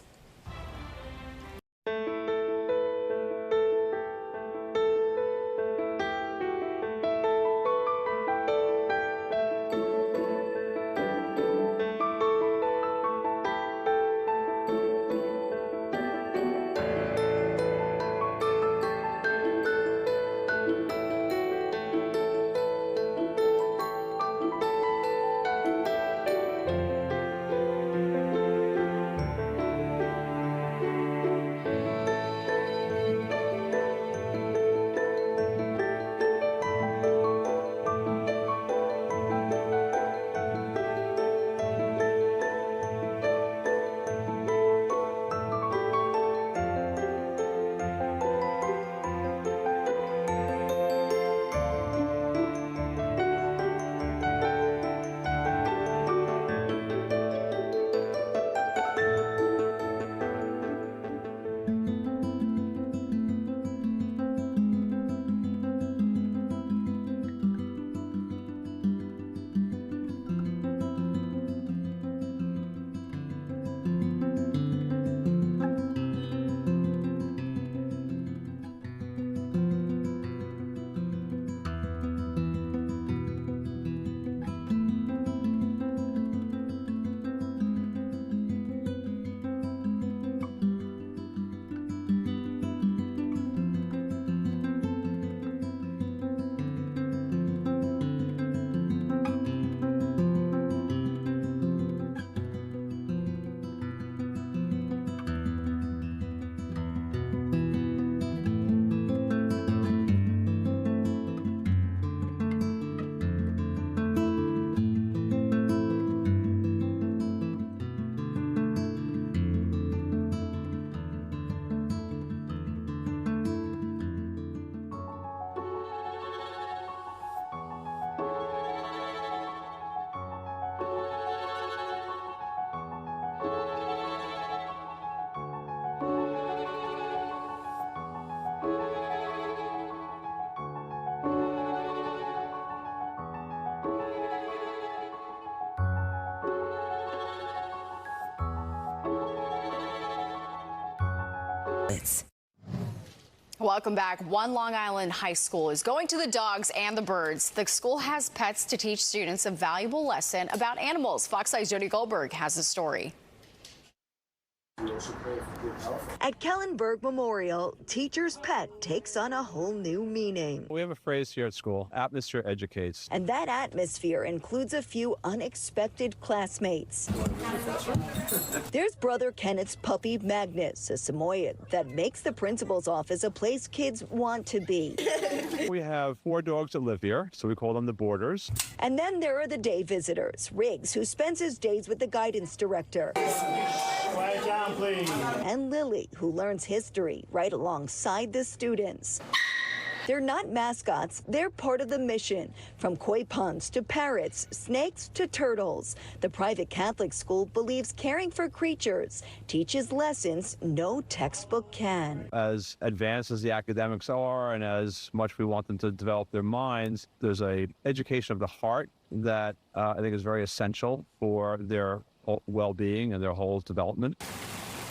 Welcome back. One Long Island high school is going to the dogs and the birds. The school has pets to teach students a valuable lesson about animals. Fox 5's Jody Goldberg has the story. At Kellenberg Memorial, teacher's pet takes on a whole new meaning. We have a phrase here at school, atmosphere educates. And that atmosphere includes a few unexpected classmates. There's brother Kenneth's puppy Magnus, a Samoyed that makes the principal's office a place kids want to be. We have 4 dogs that live here, so we call them the boarders. And then there are the day visitors, Riggs, who spends his days with the guidance director. Quiet down, please. And Lily, who learns history right alongside the students. They're not mascots, they're part of the mission. From koi ponds to parrots, snakes to turtles. The private Catholic school believes caring for creatures teaches lessons no textbook can. As advanced as the academics are and as much we want them to develop their minds, there's a education of the heart that I think is very essential for their well-being and their whole development.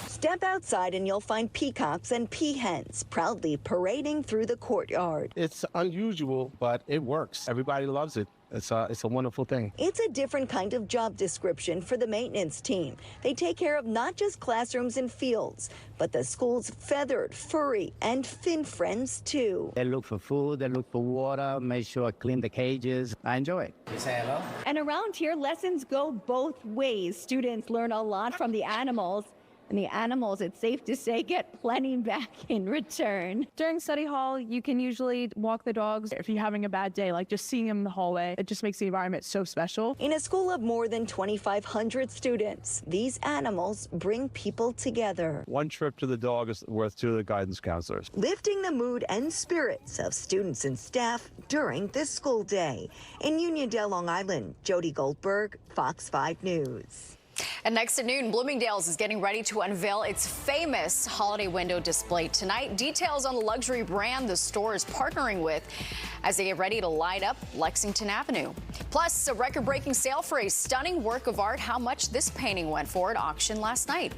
Step outside and you'll find peacocks and peahens proudly parading through the courtyard. It's unusual, but it works. Everybody loves it. It's a wonderful thing. It's a different kind of job description for the maintenance team. They take care of not just classrooms and fields, but the school's feathered, furry, and fin friends, too. They look for food, they look for water, make sure I clean the cages. I enjoy it. You say hello? And around here, lessons go both ways. Students learn a lot from the animals. And the animals, it's safe to say, get plenty back in return. During study hall, you can usually walk the dogs. If you're having a bad day, like just seeing them in the hallway, it just makes the environment so special. In a school of more than 2,500 students, these animals bring people together. One trip to the dog is worth 2 of the guidance counselors. Lifting the mood and spirits of students and staff during this school day. In Uniondale, Long Island, Jody Goldberg, Fox 5 News. And next at noon, Bloomingdale's is getting ready to unveil its famous holiday window display tonight. Details on the luxury brand the store is partnering with as they get ready to light up Lexington Avenue. Plus, a record-breaking sale for a stunning work of art. How much this painting went for at auction last night.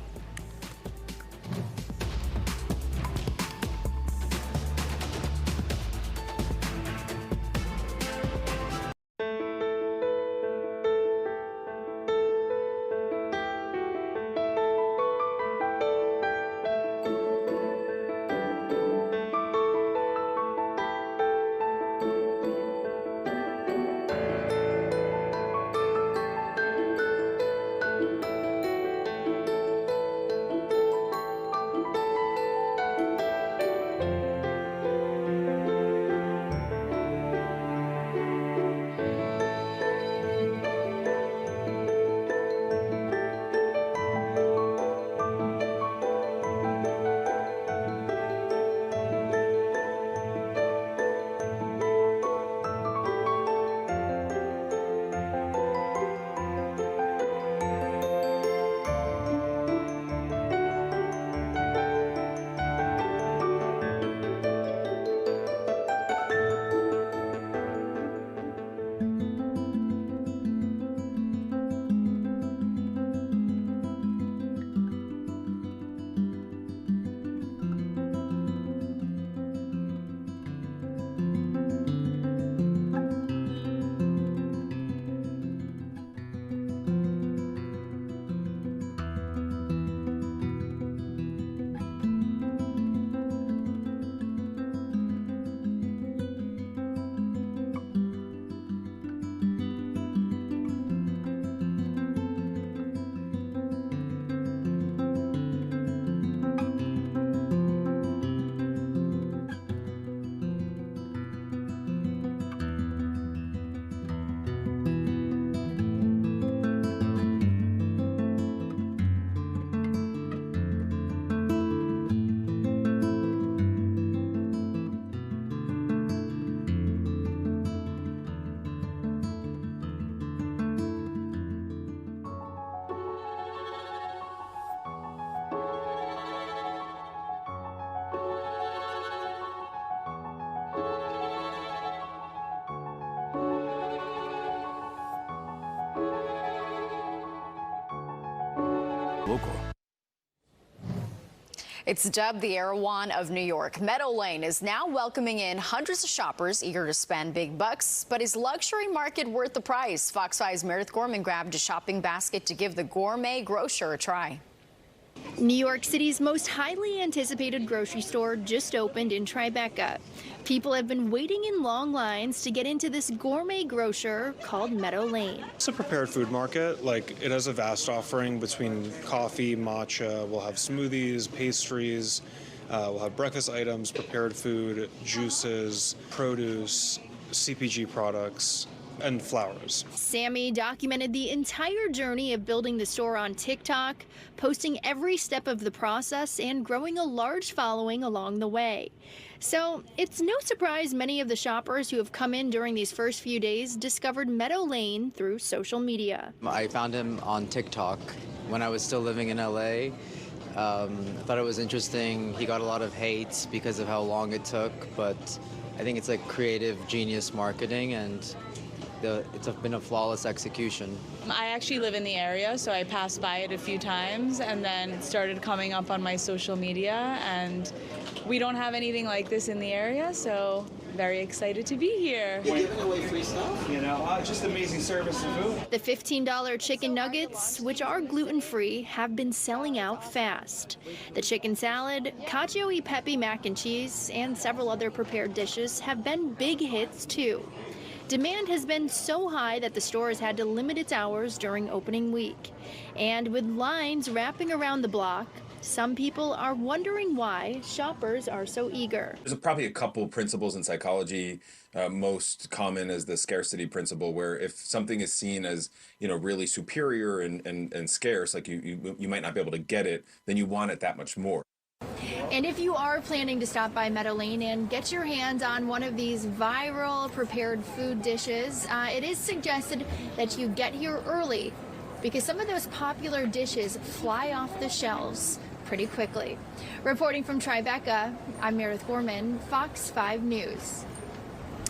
It's dubbed the Erewhon of New York. Meadow Lane is now welcoming in hundreds of shoppers eager to spend big bucks. But is luxury market worth the price? Fox 5's Meredith Gorman grabbed a shopping basket to give the gourmet grocer a try. New York City's most highly anticipated grocery store just opened in Tribeca. People have been waiting in long lines to get into this gourmet grocer called Meadow Lane. It's a prepared food market. Like, it has a vast offering between coffee, matcha, we'll have smoothies, pastries, we'll have breakfast items, prepared food, juices, produce, CPG products, and flowers. Sammy documented the entire journey of building the store on TikTok, posting every step of the process and growing a large following along the way. So it's no surprise many of the shoppers who have come in during these first few days discovered Meadow Lane through social media. I found him on TikTok when I was still living in LA. I thought it was interesting. He got a lot of hate because of how long it took, but I think it's like creative genius marketing, and it's been a flawless execution. I actually live in the area, so I passed by it a few times and then it started coming up on my social media, and we don't have anything like this in the area, so very excited to be here. You're giving away free stuff, you know, just amazing service and food. The $15 chicken nuggets, which are gluten-free, have been selling out fast. The chicken salad, cacio e pepe mac and cheese, and several other prepared dishes have been big hits too. Demand has been so high that the store has had to limit its hours during opening week. And with lines wrapping around the block, some people are wondering why shoppers are so eager. There's probably a couple principles in psychology. Most common is the scarcity principle, where if something is seen as, you know, really superior and scarce, like you might not be able to get it, then you want it that much more. And if you are planning to stop by Meadow Lane and get your hands on one of these viral prepared food dishes, it is suggested that you get here early because some of those popular dishes fly off the shelves pretty quickly. Reporting from Tribeca, I'm Meredith Gorman, Fox 5 News.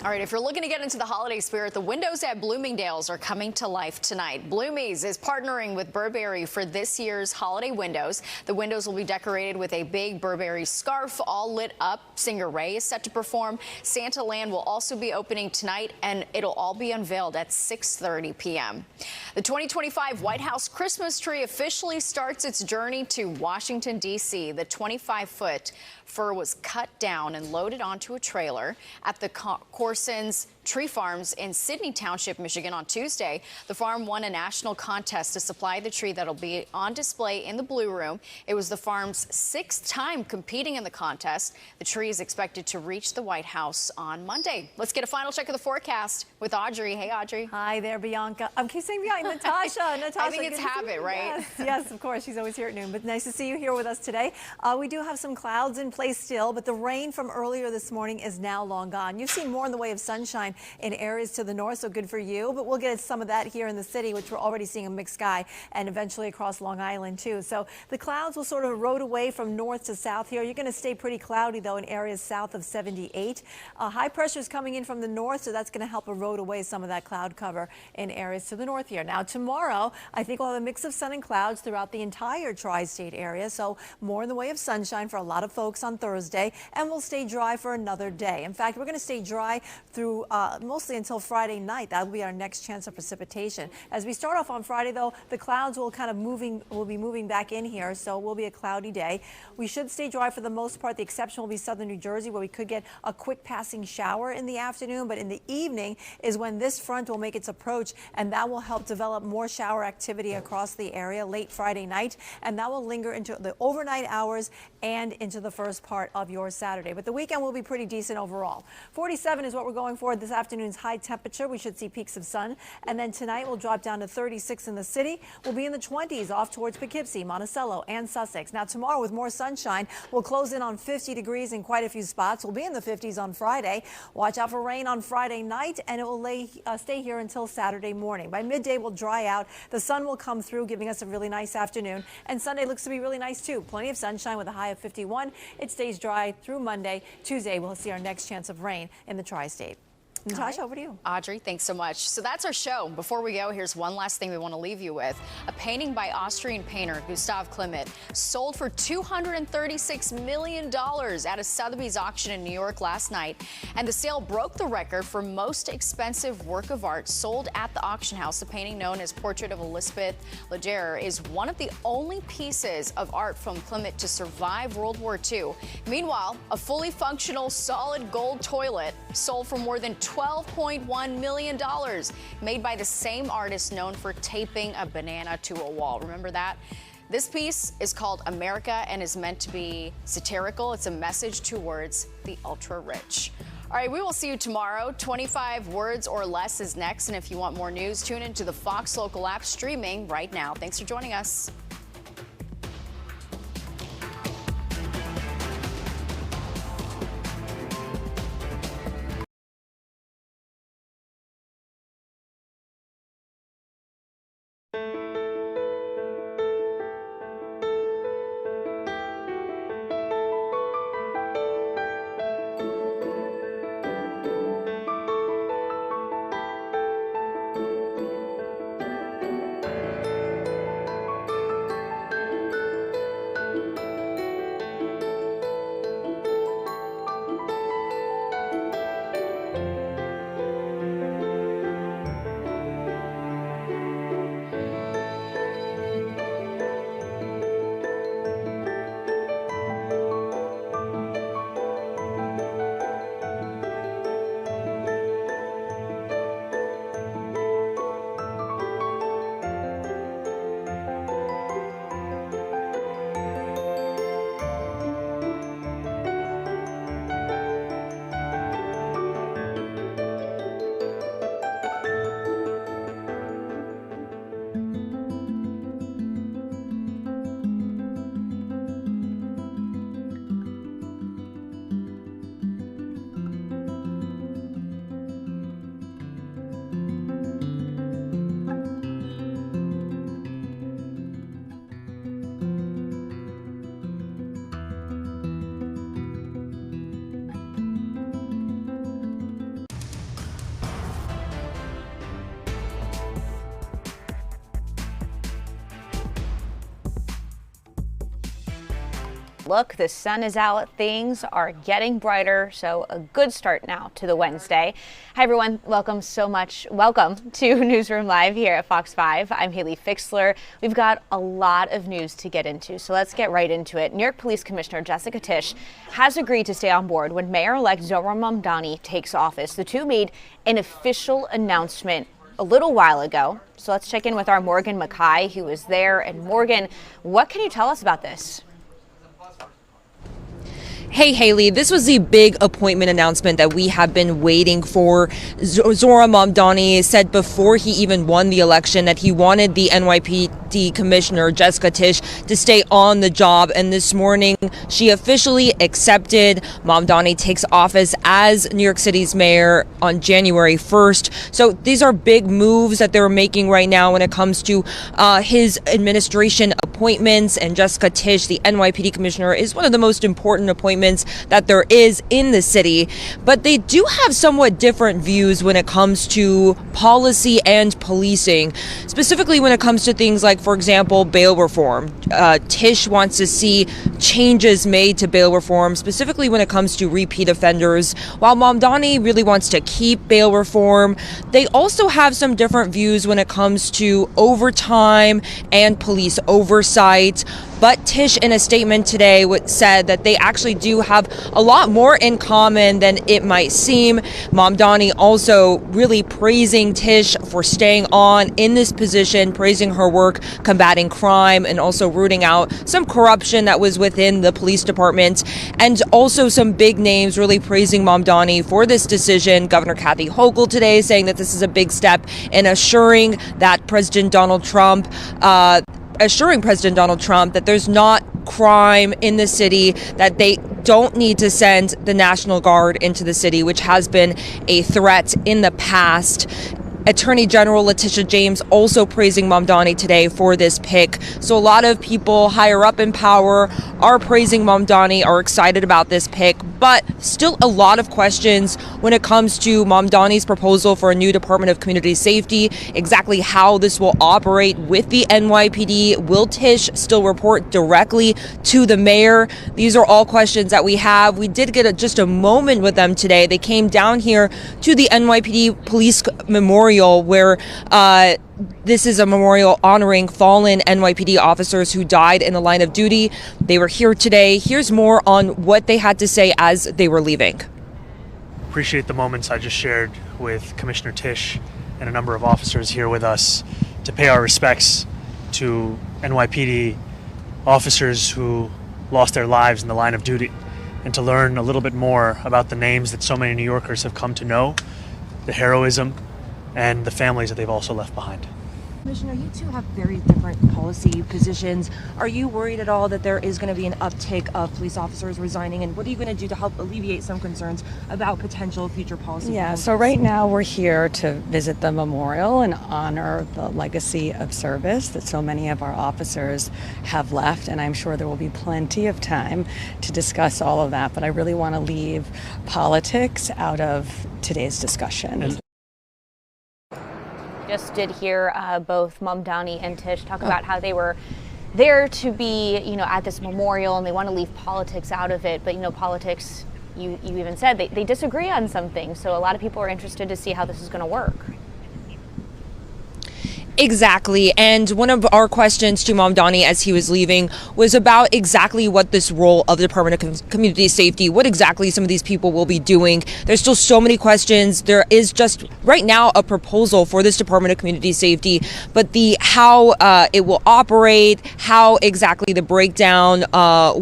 All right, if you're looking to get into the holiday spirit, the windows at Bloomingdale's are coming to life tonight. Bloomies is partnering with Burberry for this year's holiday windows. The windows will be decorated with a big Burberry scarf, all lit up. Singer Ray is set to perform. Santa Land will also be opening tonight, and it'll all be unveiled at 6:30 p.m. The 2025 White House Christmas tree officially starts its journey to Washington, D.C. The 25-foot fir was cut down and loaded onto a trailer at the Corson's Tree Farms in Sidney Township, Michigan on Tuesday. The farm won a national contest to supply the tree that'll be on display in the Blue Room. It was the farm's 6th time competing in the contest. The tree is expected to reach the White House on Monday. Let's get a final check of the forecast with Audrey. Hey, Audrey. Hi there, Bianca. I'm keep saying Bianca. Natasha. I think it's habit, right? Yes, of course. She's always here at noon. But nice to see you here with us today. We do have some clouds in place still, but the rain from earlier this morning is now long gone. You've seen more in the way of sunshine in areas to the north, so good for you. But we'll get some of that here in the city, which we're already seeing a mixed sky, and eventually across Long Island, too. So the clouds will sort of erode away from north to south here. You're going to stay pretty cloudy, though, in areas south of 78. High pressure is coming in from the north, so that's going to help erode away some of that cloud cover in areas to the north here. Now, tomorrow, I think we'll have a mix of sun and clouds throughout the entire tri-state area, so more in the way of sunshine for a lot of folks on Thursday, and we'll stay dry for another day. In fact, we're going to stay dry through mostly until Friday night. That will be our next chance of precipitation. As we start off on Friday, though, the clouds will be moving back in here, so it will be a cloudy day. We should stay dry for the most part. The exception will be southern New Jersey, where we could get a quick passing shower in the afternoon, but in the evening is when this front will make its approach, and that will help develop more shower activity across the area late Friday night, and that will linger into the overnight hours and into the first part of your Saturday. But the weekend will be pretty decent overall. 47 is what we're going for this afternoon's high temperature. We should see peaks of sun, and then tonight we'll drop down to 36 in the city. We'll be in the 20s off towards Poughkeepsie, Monticello, and Sussex. Now tomorrow, with more sunshine, we'll close in on 50 degrees in quite a few spots. We'll be in the 50s on Friday. Watch out for rain on Friday night, and it will stay here until Saturday morning. By midday, we'll dry out. The sun will come through, giving us a really nice afternoon, and Sunday looks to be really nice too. Plenty of sunshine with a high of 51. It stays dry through Monday. Tuesday, we'll see our next chance of rain in the tri-state. Natasha, over to you. Audrey, thanks so much. So that's our show. Before we go, here's one last thing we want to leave you with. A painting by Austrian painter Gustav Klimt sold for $236 million at a Sotheby's auction in New York last night. And the sale broke the record for most expensive work of art sold at the auction house. The painting, known as Portrait of Elizabeth Laguerre, is one of the only pieces of art from Klimt to survive World War II. Meanwhile, a fully functional solid gold toilet sold for more than $12.1 million, made by the same artist known for taping a banana to a wall. Remember that? This piece is called America and is meant to be satirical. It's a message towards the ultra-rich. All right, we will see you tomorrow. 25 words or less is next. And if you want more news, tune into the Fox Local app streaming right now. Thanks for joining us. Look, the sun is out, things are getting brighter, so a good start now to the Wednesday. Hi everyone, welcome to Newsroom Live here at Fox 5. I'm Haley Fixler. We've got a lot of news to get into, so let's get right into it. New York Police Commissioner Jessica Tisch has agreed to stay on board when Mayor-elect Mamdani takes office. The two made an official announcement a little while ago, so let's check in with our Morgan Mackay, who was there. And Morgan, what can you tell us about this? Hey, Haley, this was the big appointment announcement that we have been waiting for. Zohran Mamdani said before he even won the election that he wanted the NYPD Commissioner Jessica Tisch to stay on the job. And this morning, she officially accepted. Mamdani takes office as New York City's mayor on January 1st. So these are big moves that they're making right now when it comes to his administration appointments. And Jessica Tisch, the NYPD Commissioner, is one of the most important appointments that there is in the city, but they do have somewhat different views when it comes to policy and policing, specifically when it comes to things like, for example, bail reform. Tisch wants to see changes made to bail reform, specifically when it comes to repeat offenders, while Mamdani really wants to keep bail reform. They also have some different views when it comes to overtime and police oversight. But Tisch, in a statement today, said that they actually do have a lot more in common than it might seem. Mamdani also really praising Tisch for staying on in this position, praising her work combating crime and also rooting out some corruption that was within the police department. And also some big names really praising Mamdani for this decision. Governor Kathy Hochul today saying that this is a big step in assuring President Donald Trump that there's not crime in the city, that they don't need to send the National Guard into the city, which has been a threat in the past. Attorney General Letitia James also praising Mamdani today for this pick. So a lot of people higher up in power are praising Mamdani, are excited about this pick, but still a lot of questions when it comes to Mamdani's proposal for a new Department of Community Safety, exactly how this will operate with the NYPD. Will Tisch still report directly to the mayor? These are all questions that we have. We did get just a moment with them today. They came down here to the NYPD Police Memorial, where this is a memorial honoring fallen NYPD officers who died in the line of duty. They were here today. Here's more on what they had to say as they were leaving. Appreciate the moments I just shared with Commissioner Tisch and a number of officers here with us to pay our respects to NYPD officers who lost their lives in the line of duty, and to learn a little bit more about the names that so many New Yorkers have come to know, the heroism, and the families that they've also left behind. Commissioner, you two have very different policy positions. Are you worried at all that there is going to be an uptick of police officers resigning, and what are you going to do to help alleviate some concerns about potential future policy? Yeah, so right now we're here to visit the memorial and honor the legacy of service that so many of our officers have left, and I'm sure there will be plenty of time to discuss all of that, but I really want to leave politics out of today's discussion. Just did hear both Mamdani and Tisch talk about how they were there to be, at this memorial, and they want to leave politics out of it. But, politics, you even said they disagree on some things. So a lot of people are interested to see how this is going to work. Exactly. And one of our questions to Mamdani as he was leaving was about exactly what this role of the Department of Community Safety, what exactly some of these people will be doing. There's still so many questions. There is just right now a proposal for this Department of Community Safety, but the how it will operate, how exactly the breakdown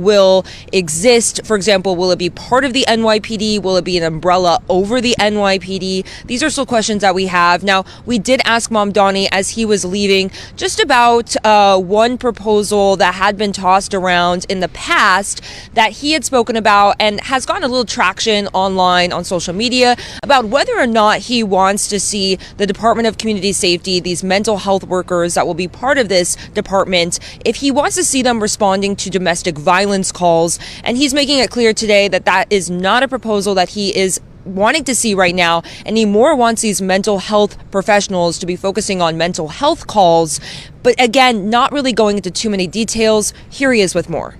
will exist. For example, will it be part of the NYPD? Will it be an umbrella over the NYPD? These are still questions that we have. Now, we did ask Mamdani as he was leaving just about one proposal that had been tossed around in the past that he had spoken about and has gotten a little traction online on social media about whether or not he wants to see the Department of Community Safety, these mental health workers that will be part of this department, if he wants to see them responding to domestic violence calls. And he's making it clear today that that is not a proposal that he is wanting to see right now, and he more wants these mental health professionals to be focusing on mental health calls, but again, not really going into too many details. Here he is with more.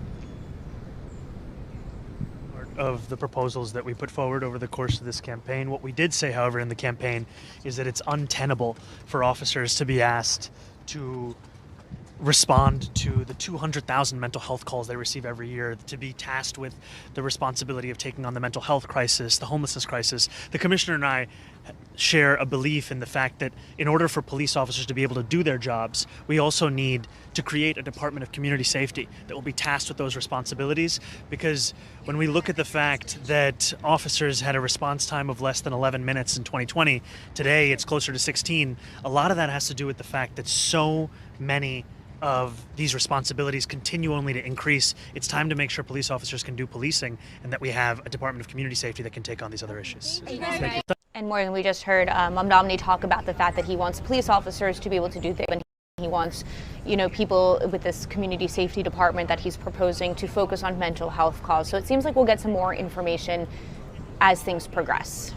Of the proposals that we put forward over the course of this campaign. What we did say, however, in the campaign is that it's untenable for officers to be asked to respond to the 200,000 mental health calls they receive every year, to be tasked with the responsibility of taking on the mental health crisis, the homelessness crisis. The commissioner and I share a belief in the fact that in order for police officers to be able to do their jobs, we also need to create a Department of Community Safety that will be tasked with those responsibilities. Because when we look at the fact that officers had a response time of less than 11 minutes in 2020, today it's closer to 16, a lot of that has to do with the fact that so many of these responsibilities continue only to increase. It's time to make sure police officers can do policing, and that we have a Department of Community Safety that can take on these other issues. Thank you. And more than we just heard Mamdani talk about the fact that he wants police officers to be able to do things. And he wants, people with this community safety department that he's proposing to focus on mental health calls. So it seems like we'll get some more information as things progress.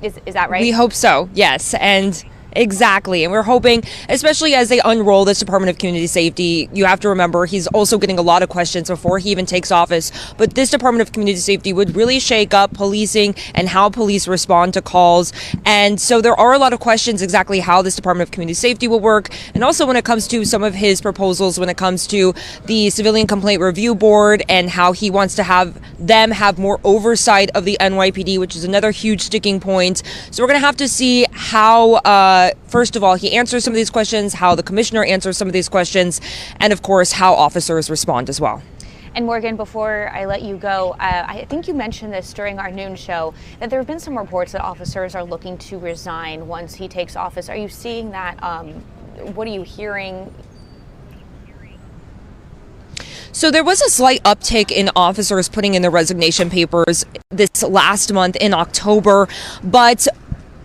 Is that right? We hope so, yes. And exactly. And we're hoping, especially as they unroll this Department of Community Safety, you have to remember he's also getting a lot of questions before he even takes office. But this Department of Community Safety would really shake up policing and how police respond to calls. And so there are a lot of questions exactly how this Department of Community Safety will work. And also when it comes to some of his proposals, when it comes to the Civilian Complaint Review Board and how he wants to have them have more oversight of the NYPD, which is another huge sticking point. So we're going to have to see how first of all, he answers some of these questions, how the commissioner answers some of these questions, and of course, how officers respond as well. And Morgan, before I let you go, I think you mentioned this during our noon show, that there have been some reports that officers are looking to resign once he takes office. Are you seeing that? What are you hearing? So there was a slight uptick in officers putting in their resignation papers this last month in October, but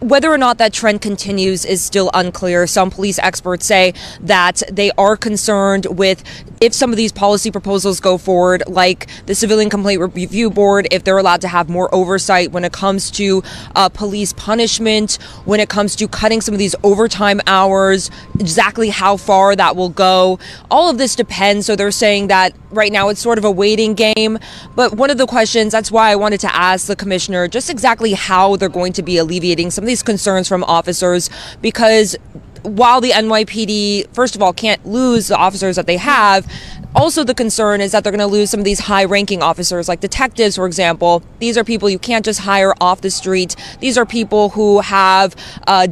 Whether or not that trend continues is still unclear. Some police experts say that they are concerned with if some of these policy proposals go forward, like the Civilian Complaint Review Board, if they're allowed to have more oversight when it comes to police punishment, when it comes to cutting some of these overtime hours, exactly how far that will go. All of this depends. So they're saying that right now it's sort of a waiting game. But one of the questions, that's why I wanted to ask the commissioner just exactly how they're going to be alleviating some of these concerns from officers, because while the NYPD, first of all, can't lose the officers that they have, also the concern is that they're going to lose some of these high-ranking officers, like detectives, for example. These are people you can't just hire off the street. These are people who have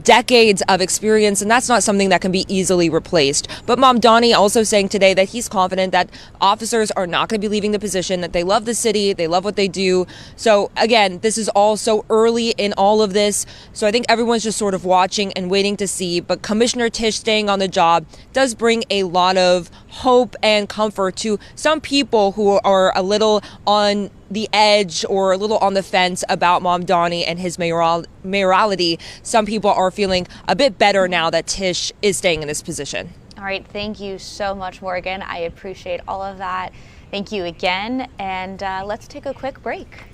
decades of experience, and that's not something that can be easily replaced. But Mamdani also saying today that he's confident that officers are not going to be leaving the position, that they love the city, they love what they do. So again, this is all so early in all of this. So I think everyone's just sort of watching and waiting to see. But Commissioner Tisch staying on the job does bring a lot of hope and comfort to some people who are a little on the edge or a little on the fence about Mamdani and his mayoralty. Some people are feeling a bit better now that Tisch is staying in this position. All right, thank you so much, Morgan. I appreciate all of that. Thank you again, and let's take a quick break.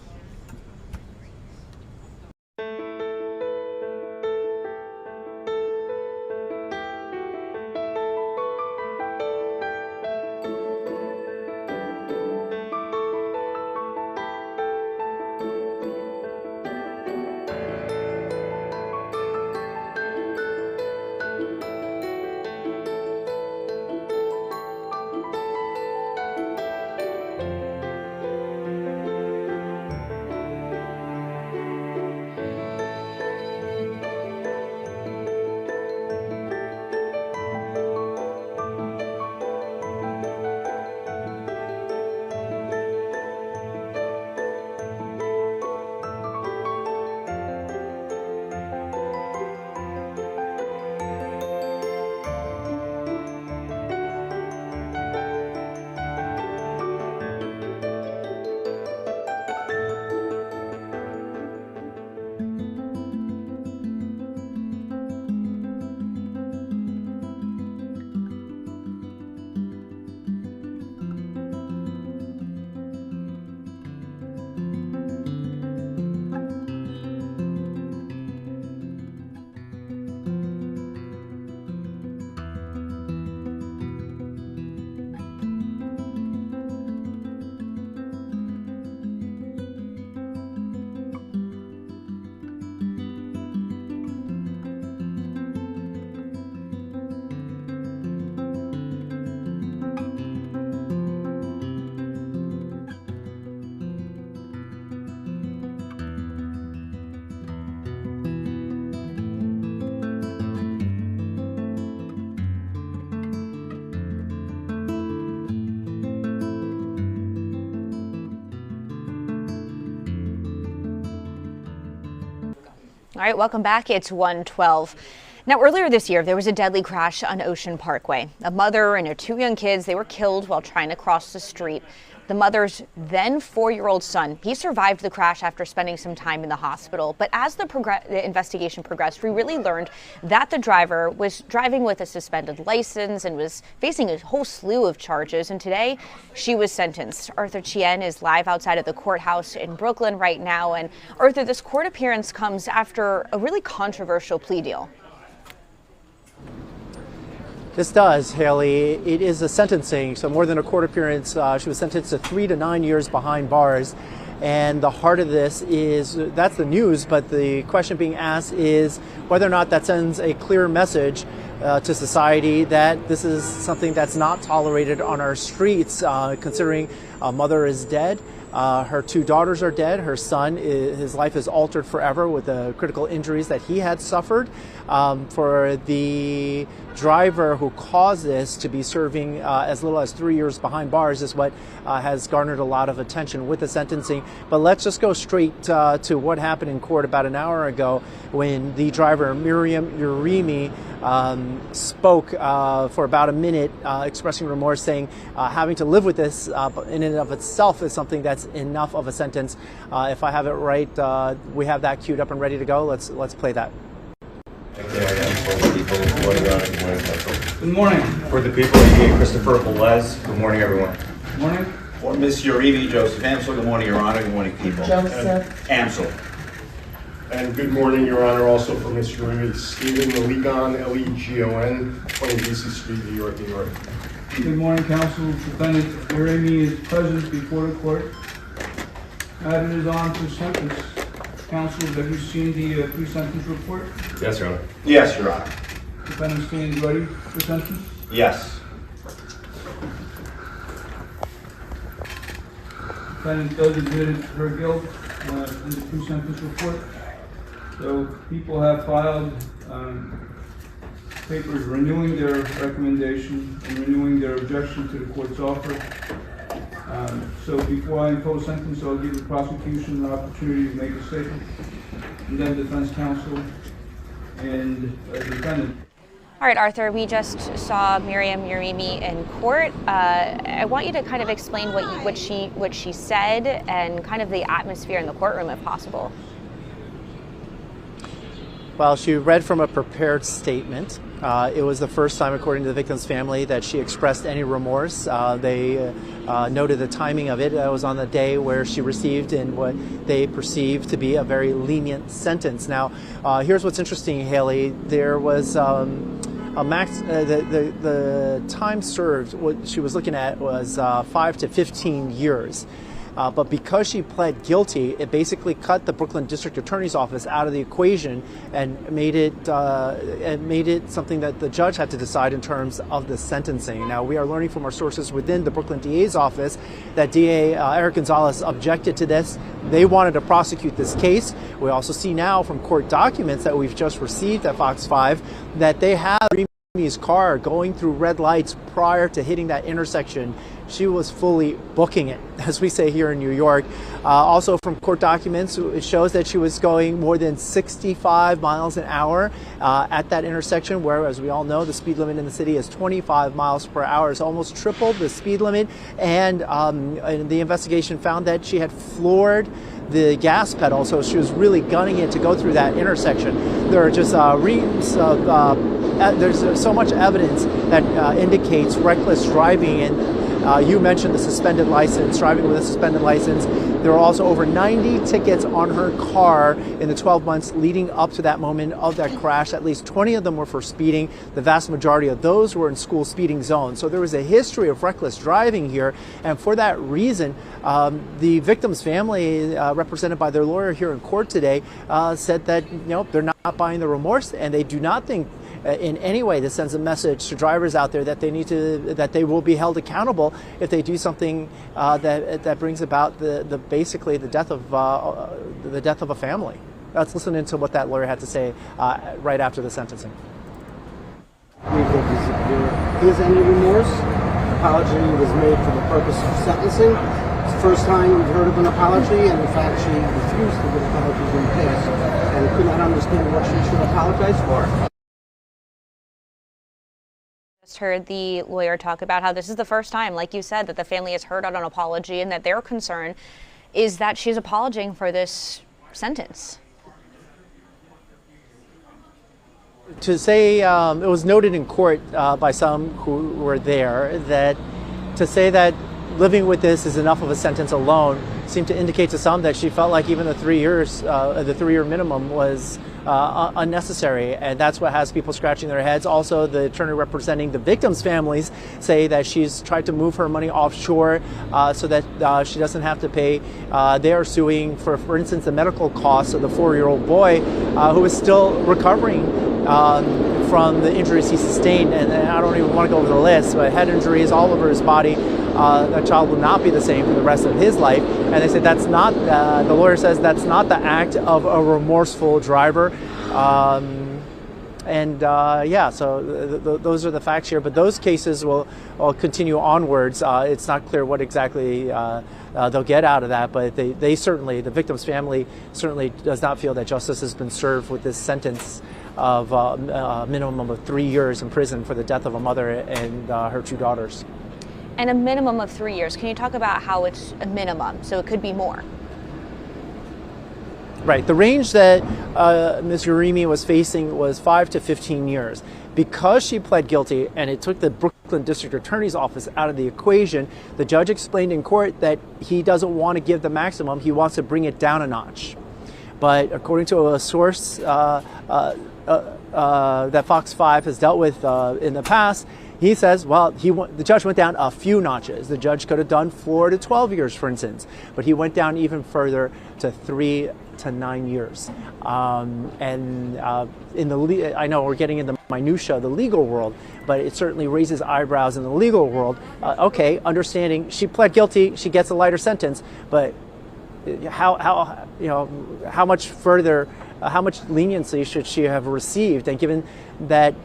All right, welcome back. It's 1:12. Now, earlier this year, there was a deadly crash on Ocean Parkway. A mother and her two young kids, they were killed while trying to cross the street. The mother's then 4-year-old son, he survived the crash after spending some time in the hospital. But as the investigation progressed, we really learned that the driver was driving with a suspended license and was facing a whole slew of charges. And today, she was sentenced. Arthur Chien is live outside of the courthouse in Brooklyn right now. And Arthur, this court appearance comes after a really controversial plea deal. This does, Haley. It is a sentencing, so more than a court appearance. She was sentenced to 3 to 9 years behind bars. And the heart of this is, that's the news, but the question being asked is whether or not that sends a clear message to society that this is something that's not tolerated on our streets, considering a mother is dead. Her 2 daughters are dead. Her son, his life is altered forever with the critical injuries that he had suffered. For the driver who caused this to be serving as little as 3 years behind bars is what has garnered a lot of attention with the sentencing. But let's just go straight to what happened in court about an hour ago when the driver, Miriam Urimi, spoke for about a minute, expressing remorse, saying having to live with this in and of itself is something that's that's enough of a sentence. If I have it right, we have that queued up and ready to go. Let's play that. Good morning. For the people, ADA Christopher Velez. Good morning, everyone. Good morning. For Ms. Uribe, Joseph Amsel. Good morning, Your Honor. Good morning, people. Joseph. Amsel. And good morning, Your Honor, also for Ms. Uribe, Stephen Legon, Legon, 20 DC Street, New York, New York. Good morning, counsel. Defendant Uribe is present before the court. Matter is on to sentence. Counsel, have you seen the pre-sentence report? Yes, Your Honor. Yes, Your Honor. Defendant stands ready for sentence? Yes. Defendant does admit her guilt in the pre-sentence report. So people have filed papers renewing their recommendation and renewing their objection to the court's offer. So before I impose sentence, I'll give the prosecution an opportunity to make a statement, and then defense counsel and the defendant. All right, Arthur, we just saw Miriam Uribe in court. I want you to kind of explain what she said and kind of the atmosphere in the courtroom, if possible. Well, she read from a prepared statement. It was the first time, according to the victim's family, that she expressed any remorse. They noted the timing of it. It was on the day where she received in what they perceived to be a very lenient sentence. Now, here's what's interesting, Haley. There was a max. The time served, what she was looking at was 5 to 15 years. But because she pled guilty, it basically cut the Brooklyn District Attorney's Office out of the equation and made it something that the judge had to decide in terms of the sentencing. Now, we are learning from our sources within the Brooklyn DA's office that DA Eric Gonzalez objected to this. They wanted to prosecute this case. We also see now from court documents that we've just received at Fox 5 that they have Uribe's car going through red lights prior to hitting that intersection. She was fully booking it, as we say here in New York. Also from court documents, it shows that she was going more than 65 miles an hour at that intersection, where, as we all know, the speed limit in the city is 25 miles per hour. It's almost tripled the speed limit. And the investigation found that she had floored the gas pedal, so she was really gunning it to go through that intersection. There are just reams of, there's so much evidence that indicates reckless driving, and you mentioned the suspended license, driving with a suspended license. There are also over 90 tickets on her car in the 12 months leading up to that moment of that crash. At least 20 of them were for speeding. The vast majority of those were in school speeding zones. So there was a history of reckless driving here. And for that reason, the victim's family, represented by their lawyer here in court today, said that they're not buying the remorse, and they do not think in any way this sends a message to drivers out there that they will be held accountable if they do something that brings about basically the death of a family. Let's listen into what that lawyer had to say right after the sentencing. Is any remorse? Apology was made for the purpose of sentencing. It's the first time we've heard of an apology, and in fact she refused to give apologies in the past and could not understand what she should apologize for. Heard the lawyer talk about how this is the first time, like you said, that the family has heard on an apology, and that their concern is that she's apologizing for this sentence. To say, it was noted in court by some who were there that to say that living with this is enough of a sentence alone seemed to indicate to some that she felt like even the 3 years, the 3-year minimum was unnecessary, and that's what has people scratching their heads. Also, the attorney representing the victims' families say that she's tried to move her money offshore so that she doesn't have to pay. They are suing for instance, the medical costs of the 4-year-old boy who is still recovering from the injuries he sustained, and I don't even want to go over the list, but head injuries all over his body. That child will not be the same for the rest of his life. And they say that's not, the lawyer says that's not the act of a remorseful driver. Yeah, so those are the facts here. But those cases will continue onwards. It's not clear what exactly they'll get out of that, but they certainly, the victim's family certainly does not feel that justice has been served with this sentence of a minimum of 3 years in prison for the death of a mother and her 2 daughters. And a minimum of 3 years. Can you talk about how it's a minimum, so it could be more? Right. The range that Ms. Yerimi was facing was 5 to 15 years. Because she pled guilty and it took the Brooklyn District Attorney's Office out of the equation, the judge explained in court that he doesn't want to give the maximum, he wants to bring it down a notch. But according to a source that Fox 5 has dealt with in the past, he says, well, the judge went down a few notches. The judge could have done 4 to 12 years, for instance, but he went down even further to 3 to 9 years. I know we're getting into minutia of the legal world, but it certainly raises eyebrows in the legal world. Okay, understanding she pled guilty, she gets a lighter sentence, but how much further, how much leniency should she have received? And given that,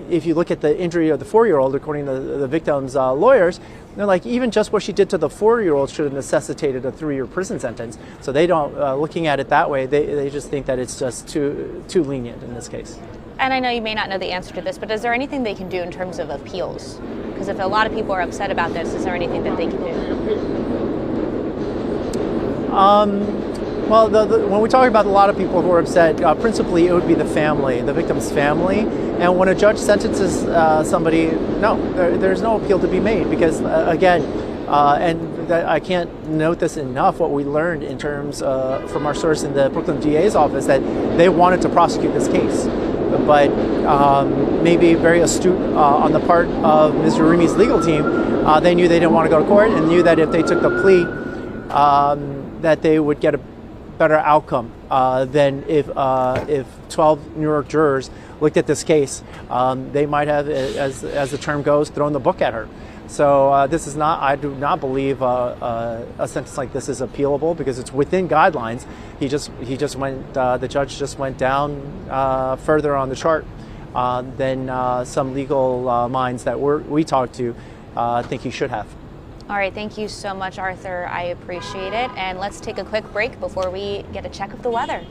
if you look at the injury of the 4-year-old, according to the victim's lawyers, they're like, even just what she did to the 4-year-old should have necessitated a 3-year prison sentence. So they don't, looking at it that way, they just think that it's just too lenient in this case. And I know you may not know the answer to this, but is there anything they can do in terms of appeals? Because if a lot of people are upset about this, is there anything that they can do? Well, when we talk about a lot of people who are upset, principally it would be the family, the victim's family. And when a judge sentences somebody, no, there's no appeal to be made because, again, I can't note this enough, what we learned in terms from our source in the Brooklyn DA's office, that they wanted to prosecute this case. But maybe very astute on the part of Ms. Yerimi's legal team, they knew they didn't want to go to court and knew that if they took the plea, that they would get a better outcome than if 12 New York jurors looked at this case. They might have, as the term goes, thrown the book at her. So this is not, I do not believe a sentence like this is appealable because it's within guidelines. He just went, the judge just went down further on the chart than some legal minds that we talked to think he should have. All right, thank you so much, Arthur. I appreciate it. And let's take a quick break before we get a check of the weather.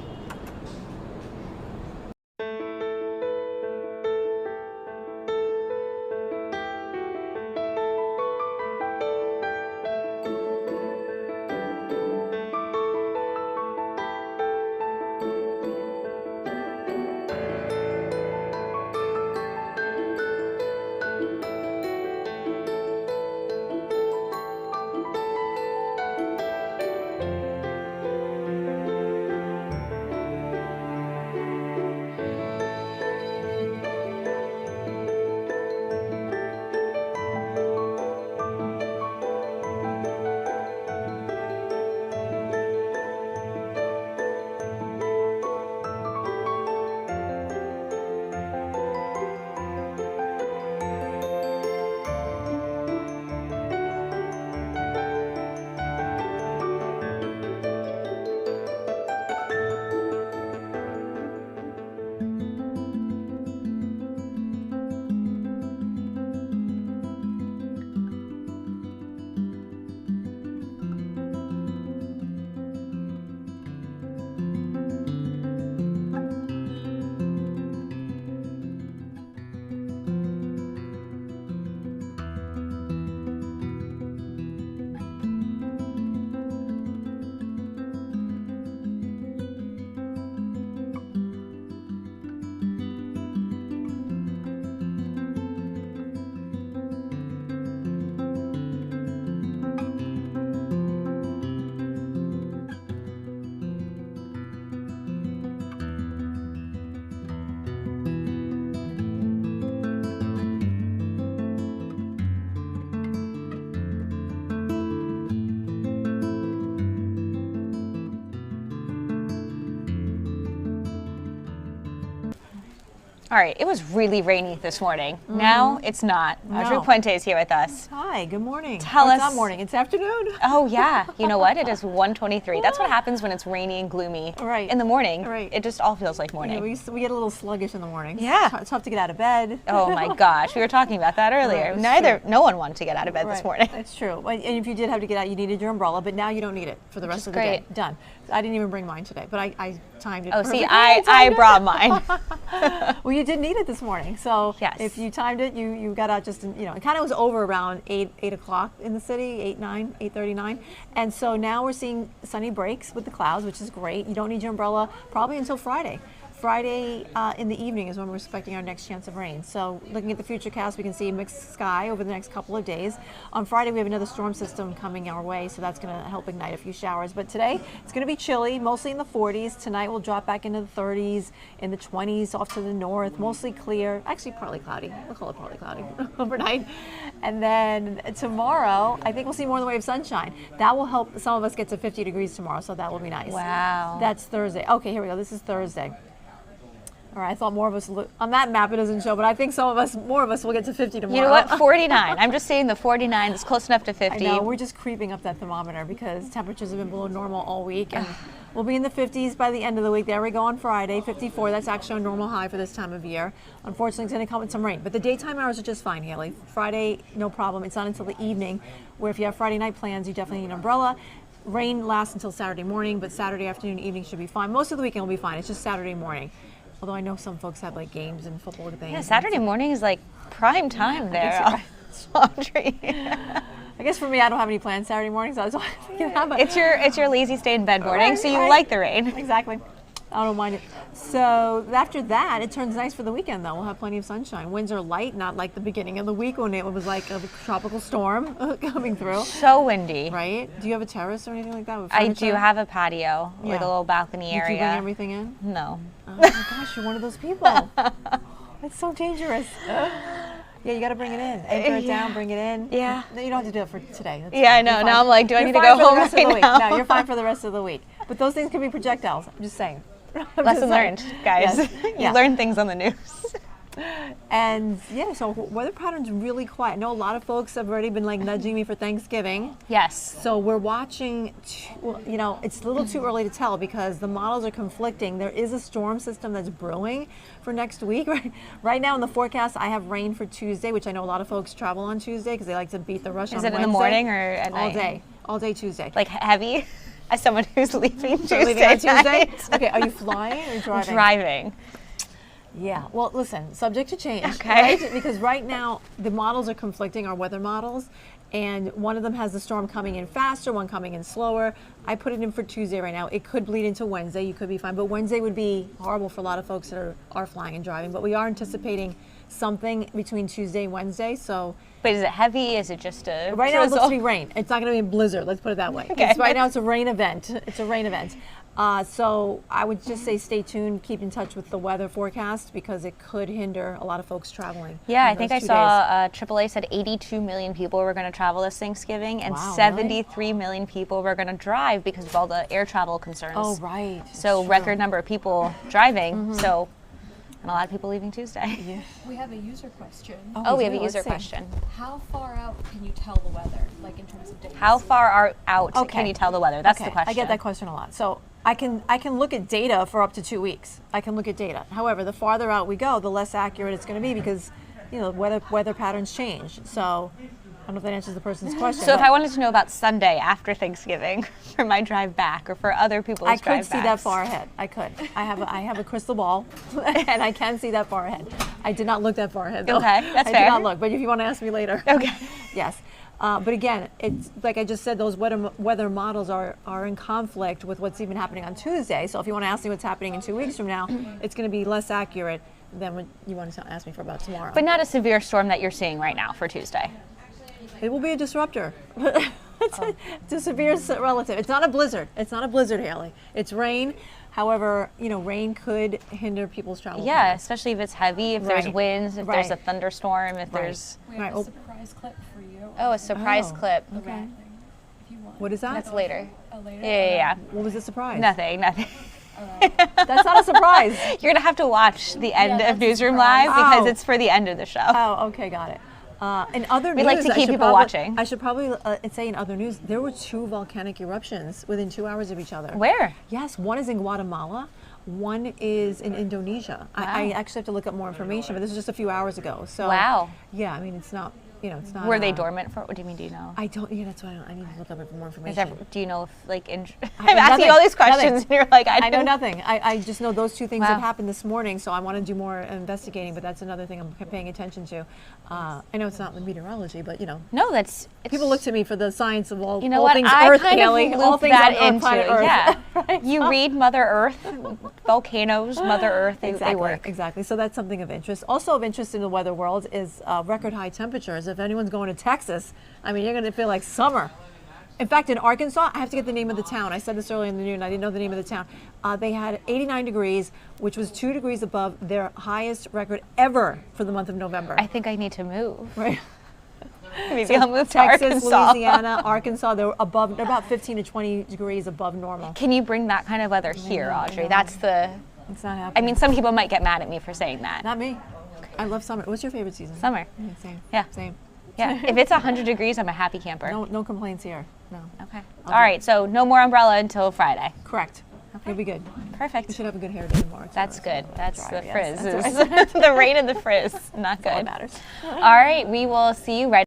All right, it was really rainy this morning. Now it's not. Audrey Puente is here with us. Hi, good morning. Tell us. It's not morning, it's afternoon. Oh yeah, you know what? It is 1:23. That's what happens when it's rainy and gloomy in the morning. Right. It just all feels like morning. Yeah, we get a little sluggish in the morning. Yeah. It's tough to get out of bed. Oh my gosh, we were talking about that earlier. No one wanted to get out of bed this morning. That's true. And if you did have to get out, you needed your umbrella, but now you don't need it for the rest of the day. Done. I didn't even bring mine today, but I timed it. Oh, see, perfectly. I brought mine. Well, you did need it this morning, so yes. If you timed it, you got out just in, it kind of was over around 8 o'clock in the city, 8:39, and so now we're seeing sunny breaks with the clouds, which is great. You don't need your umbrella probably until Friday. Friday in the evening is when we're expecting our next chance of rain. So looking at the futurecast, we can see mixed sky over the next couple of days. On Friday, we have another storm system coming our way, so that's going to help ignite a few showers. But today, it's going to be chilly, mostly in the 40s. Tonight, we'll drop back into the 30s, in the 20s off to the north, mostly clear. Actually, partly cloudy. We'll call it partly cloudy overnight. And then tomorrow, I think we'll see more in the way of sunshine. That will help some of us get to 50 degrees tomorrow, so that will be nice. Wow. That's Thursday. Okay, here we go. This is Thursday. All right, I thought more of us, on that map it doesn't show, but I think more of us will get to 50 tomorrow. You know what, 49. I'm just saying the 49 is close enough to 50. I know, we're just creeping up that thermometer because temperatures have been below normal all week. And we'll be in the 50s by the end of the week. There we go on Friday, 54. That's actually a normal high for this time of year. Unfortunately, it's going to come with some rain. But the daytime hours are just fine, Haley. Friday, no problem. It's not until the evening, where if you have Friday night plans, you definitely need an umbrella. Rain lasts until Saturday morning, but Saturday afternoon, evening should be fine. Most of the weekend will be fine. It's just Saturday morning. Although I know some folks have like games and football things. Yeah, Saturday morning is like prime time there. Laundry. I guess for me, I don't have any plans Saturday morning, so that's all I can have. It's your lazy stay in bed morning, so you like the rain. Exactly. I don't mind it. So after that, it turns nice for the weekend, though. We'll have plenty of sunshine. Winds are light, not like the beginning of the week when it was like a tropical storm coming through. So windy. Right? Do you have a terrace or anything like that? I do have a patio with a little balcony area. Did you bring everything in? No. Oh my gosh, you're one of those people. It's so dangerous. Yeah, you got to bring it in. Anchor it down, bring it in. Yeah. No, you don't have to do it for today. That's I know. Now I'm like, do I need to go home right now? No, you're fine for the rest of the week. But those things can be projectiles. I'm just saying. Lesson learned, guys. Yes. You learn things on the news. And yeah, so weather patterns really quiet. I know a lot of folks have already been like nudging me for Thanksgiving. Yes. So we're watching, it's a little too early to tell because the models are conflicting. There is a storm system that's brewing for next week. Right now in the forecast, I have rain for Tuesday, which I know a lot of folks travel on Tuesday because they like to beat the rush on Wednesday. Is it in the morning or at night? All day Tuesday. Like heavy? As someone who's leaving Tuesday. Leaving on Tuesday? Okay, are you flying or driving? Driving. Yeah, well, listen, subject to change, okay? Right? Because right now the models are conflicting, our weather models, and one of them has the storm coming in faster, one coming in slower. I put it in for Tuesday right now. It could bleed into Wednesday. You could be fine, but Wednesday would be horrible for a lot of folks that are flying and driving. But we are anticipating something between Tuesday and Wednesday. So, but is it heavy? Is it just a right now? It looks to be rain. It's not going to be a blizzard. Let's put it that way. Okay. Right now, it's a rain event. It's a rain event. So I would just say stay tuned, keep in touch with the weather forecast because it could hinder a lot of folks traveling. Yeah, I think I saw AAA said 82 million people were going to travel this Thanksgiving and 73 million people were going to drive because of all the air travel concerns. Oh, right. So record number of people driving. So and a lot of people leaving Tuesday. Yeah. We have a user question. Oh, we have a user question. How far out can you tell the weather, like in terms of days? How far out can you tell the weather? That's the question. I get that question a lot. So I can look at data for up to 2 weeks. I can look at data. However, the farther out we go, the less accurate it's going to be because weather patterns change. So I don't know if that answers the person's question. So if I wanted to know about Sunday after Thanksgiving for my drive back or for other people's drive backs. I could see that far ahead. I could. I have a crystal ball and I can see that far ahead. I did not look that far ahead though. Okay, that's fair. I did not look, but if you want to ask me later. Okay. Yes. But again, it's like I just said, those weather models are in conflict with what's even happening on Tuesday. So if you want to ask me what's happening in 2 weeks from now, it's going to be less accurate than what you want to ask me for about tomorrow. But not a severe storm that you're seeing right now for Tuesday. It will be a disruptor. It's a severe relative. It's not a blizzard. It's not a blizzard, Haley. It's rain. However, rain could hinder people's travel. Yeah, plans. Especially if it's heavy, if there's winds, if there's a thunderstorm, if there's... We have a surprise clip for you. Oh, a surprise clip. Okay. If you want. What is that? That's later. Later? Yeah. What was the surprise? Nothing. That's not a surprise. You're going to have to watch the end of Newsroom Live because it's for the end of the show. Oh, okay, got it. In other news, we like to keep people watching. I should probably say in other news, there were 2 volcanic eruptions within 2 hours of each other. Where? Yes, one is in Guatemala, one is in Indonesia. Wow. I actually have to look up more information, but this is just a few hours ago. So wow. Yeah, I mean it's not you know, it's not. Were they dormant for? What do you mean? Do you know? I don't. Yeah, that's why I need to look up for more information. Is that, do you know if like? I'm nothing, asking you all these questions, nothing. and you're like, I know nothing. I just know those two things Wow. have happened this morning, so I want to do more investigating. But that's another thing I'm paying attention to. I know it's not the meteorology, but you know. No, that's. People look to me for the science of all. You know all what? Things I Earth, kind Haley, of all loop things that on into planet Earth. yeah. Right? You read Mother Earth, volcanoes, Mother Earth. They work. Exactly. So that's something of interest. Also of interest in the weather world is record high temperatures. If anyone's going to Texas, I mean, you're going to feel like summer. In fact, in Arkansas, I have to get the name of the town. I said this earlier in the noon. I didn't know the name of the town. They had 89 degrees, which was 2 degrees above their highest record ever for the month of November. I think I need to move. Right. Maybe So I'll move to Texas, Arkansas. Louisiana, Arkansas, they're about 15 to 20 degrees above normal. Can you bring that kind of weather here, Audrey? That's the. It's not happening. I mean, some people might get mad at me for saying that. Not me. I love summer. What's your favorite season? Summer. Same. Yeah. Same. Yeah. If it's 100 degrees, I'm a happy camper. No complaints here. No. Okay. All right. So no more umbrella until Friday. Correct. You'll be good. Perfect. You should have a good hair day tomorrow. That's good. That's Dry, the yes, frizz. that's right. The rain and the frizz. Not good. all that matters. All right. We will see you right.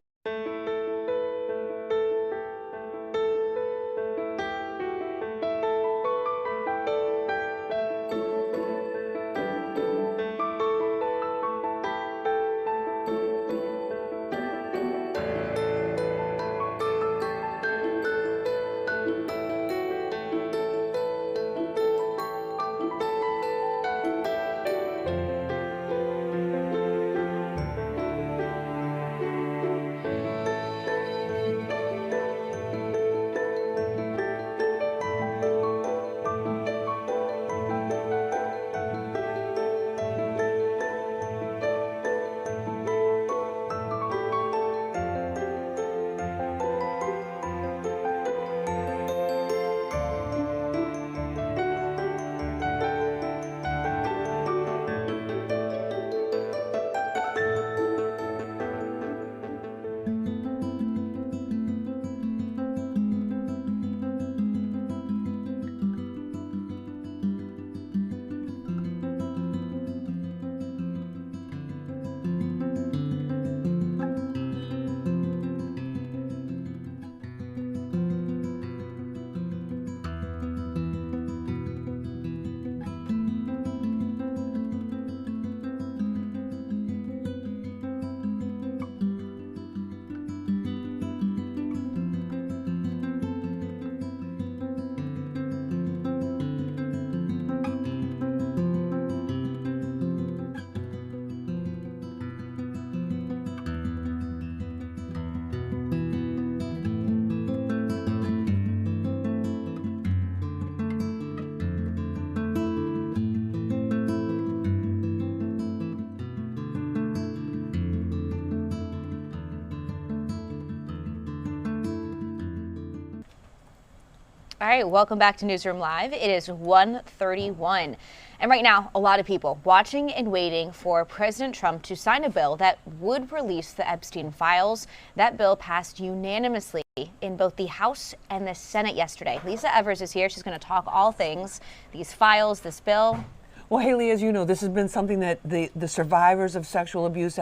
All right, welcome back to Newsroom Live. It is 1:31. And right now, a lot of people watching and waiting for President Trump to sign a bill that would release the Epstein files. That bill passed unanimously in both the House and the Senate yesterday. Lisa Evers is here. She's going to talk all things, these files, this bill. Well, Haley, as you know, this has been something that the survivors of sexual abuse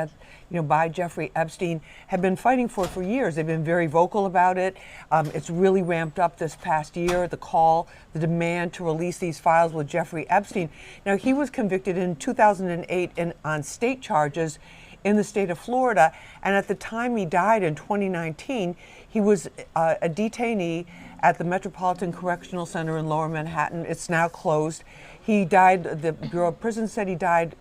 by Jeffrey Epstein have been fighting for years. They've been very vocal about it. It's really ramped up this past year, the demand to release these files with Jeffrey Epstein. Now, he was convicted in 2008 on state charges in the state of Florida, and at the time he died in 2019, he was a detainee at the Metropolitan Correctional Center in Lower Manhattan. It's now closed. He died, the Bureau of Prisons said he died,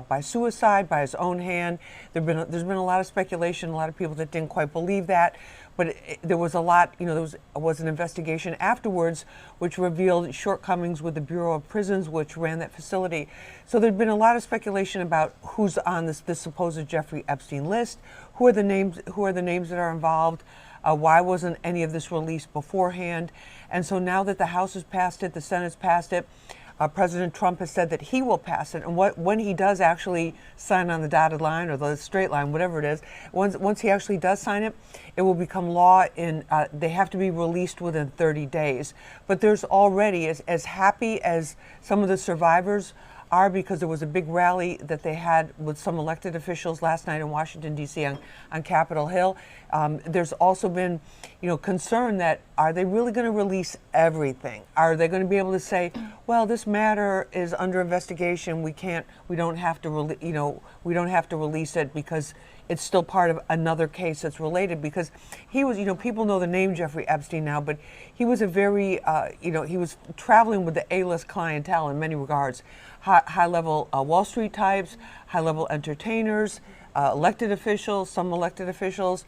by suicide, by his own hand. There's been a lot of speculation, a lot of people that didn't quite believe that, but there was a lot, there was an investigation afterwards which revealed shortcomings with the Bureau of Prisons, which ran that facility. So there'd been a lot of speculation about who's on this supposed Jeffrey Epstein list, who are the names that are involved. Why wasn't any of this released beforehand? And so now that the House has passed it, the Senate's passed it, President Trump has said that he will pass it. And when he does actually sign on the dotted line or the straight line, whatever it is, once he actually does sign it, it will become law. They have to be released within 30 days. But there's already, as happy as some of the survivors are because there was a big rally that they had with some elected officials last night in Washington, D.C. on Capitol Hill. There's also been, concern that are they really going to release everything? Are they going to be able to say, well, this matter is under investigation. We don't have to release it because it's still part of another case that's related, because he was, people know the name Jeffrey Epstein now, but he was a very, he was traveling with the A-list clientele in many regards. High-level Wall Street types, high-level entertainers, elected officials, some elected officials.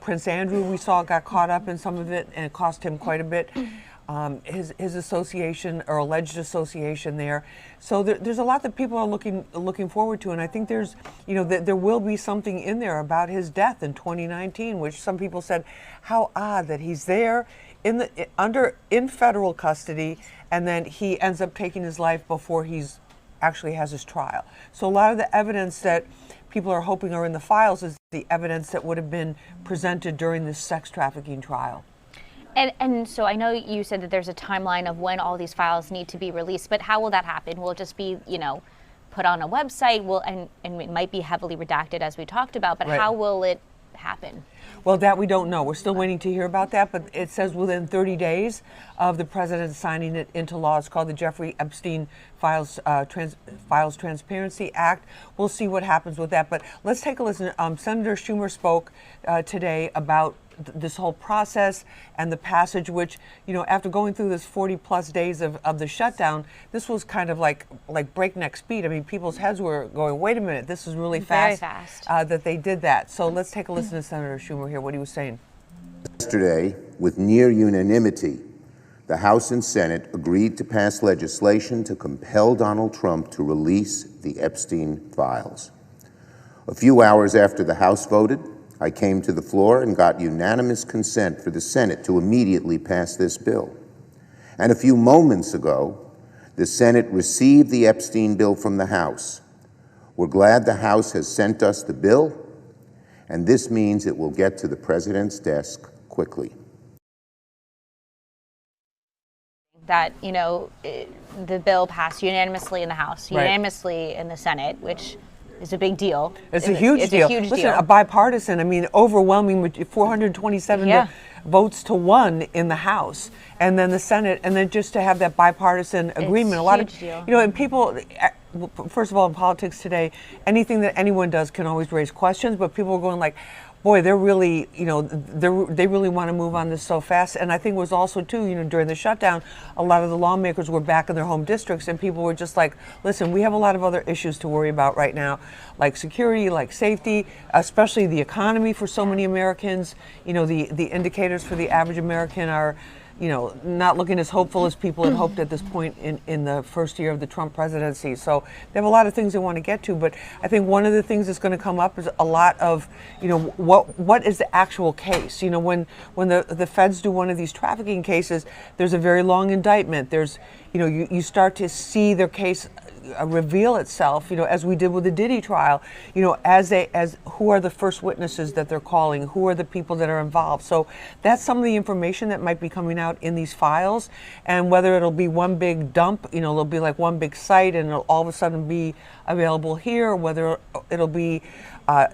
Prince Andrew, we saw, got caught up in some of it, and it cost him quite a bit. His association or alleged association there. So there's a lot that people are looking forward to, and I think there's, there will be something in there about his death in 2019, which some people said, how odd that he's there in federal custody, and then he ends up taking his life before he's actually has his trial. So a lot of the evidence that people are hoping are in the files is the evidence that would have been presented during this sex trafficking trial. And so I know you said that there's a timeline of when all these files need to be released, but how will that happen? Will it just be, put on a website? And it might be heavily redacted, as we talked about, but Right. How will it happen? Well, that we don't know. We're still waiting to hear about that, but it says within 30 days of the president signing it into law. It's called the Jeffrey Epstein Files Transparency Act. We'll see what happens with that, but let's take a listen. Senator Schumer spoke today about this whole process and the passage, which, after going through this 40 plus days of the shutdown, this was kind of like breakneck speed. I mean, people's heads were going, wait a minute, this is really fast. Very fast. That they did that. So let's take a listen to Senator Schumer here, what he was saying. Yesterday, with near unanimity, the House and Senate agreed to pass legislation to compel Donald Trump to release the Epstein files. A few hours after the House voted, I came to the floor and got unanimous consent for the Senate to immediately pass this bill. And a few moments ago, the Senate received the Epstein bill from the House. We're glad the House has sent us the bill, and this means it will get to the president's desk quickly. That, the bill passed unanimously in the House, Right. unanimously in the Senate, which is a big deal. It's a huge deal. Listen, a bipartisan, overwhelming with 427 votes to 1 in the House, and then the Senate, and then just to have that bipartisan agreement. A lot of, and people, first of all, in politics today, anything that anyone does can always raise questions, but people are going like, boy, they're really, they really want to move on this so fast. And I think it was also, too, during the shutdown, a lot of the lawmakers were back in their home districts, and people were just like, listen, we have a lot of other issues to worry about right now, like security, like safety, especially the economy for so many Americans. The indicators for the average American are, not looking as hopeful as people had hoped at this point in the first year of the Trump presidency. So they have a lot of things they want to get to, but I think one of the things that's going to come up is a lot of, what is the actual case? When the feds do one of these trafficking cases, there's a very long indictment. There's, you start to see their case reveal itself, as we did with the Diddy trial, as who are the first witnesses that they're calling, who are the people that are involved. So that's some of the information that might be coming out in these files, and whether it'll be one big dump, it'll be like one big site and it'll all of a sudden be available here, or whether it'll be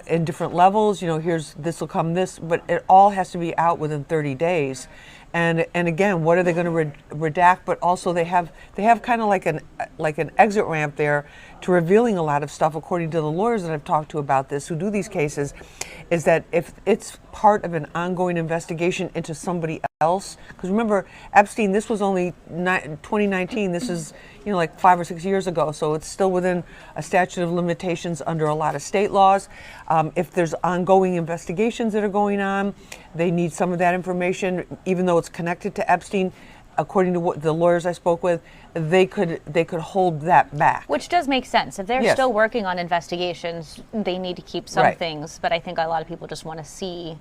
in different levels, this will come this, but it all has to be out within 30 days. And again, what are they going to redact? But also they have kind of like an exit ramp there to revealing a lot of stuff, according to the lawyers that I've talked to about this, who do these cases, is that if it's part of an ongoing investigation into somebody else, because remember, Epstein, this was only 2019, this is like 5 or 6 years ago, so it's still within a statute of limitations under a lot of state laws. If there's ongoing investigations that are going on, they need some of that information, even though it's connected to Epstein. According to what the lawyers I spoke with, they could hold that back. Which does make sense. If they're still working on investigations, they need to keep some things, but I think a lot of people just want to see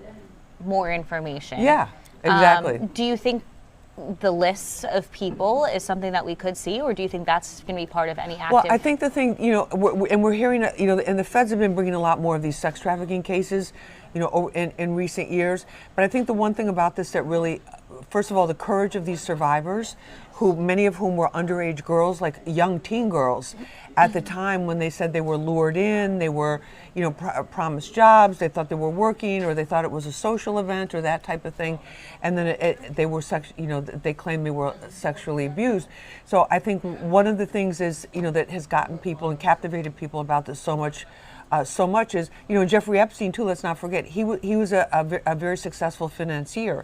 more information. Yeah, exactly. Do you think the lists of people is something that we could see, or do you think that's going to be part of any active? Well, I think the thing, we're hearing, and the feds have been bringing a lot more of these sex trafficking cases, in recent years. But I think the one thing about this that really, first of all, the courage of these survivors, who many of whom were underage girls, like young teen girls, at the time when they said they were lured in, they were, promised jobs, they thought they were working, or they thought it was a social event or that type of thing, and then they were they claimed they were sexually abused. So I think one of the things is, that has gotten people and captivated people about this so much is, Jeffrey Epstein too. Let's not forget he was a very successful financier.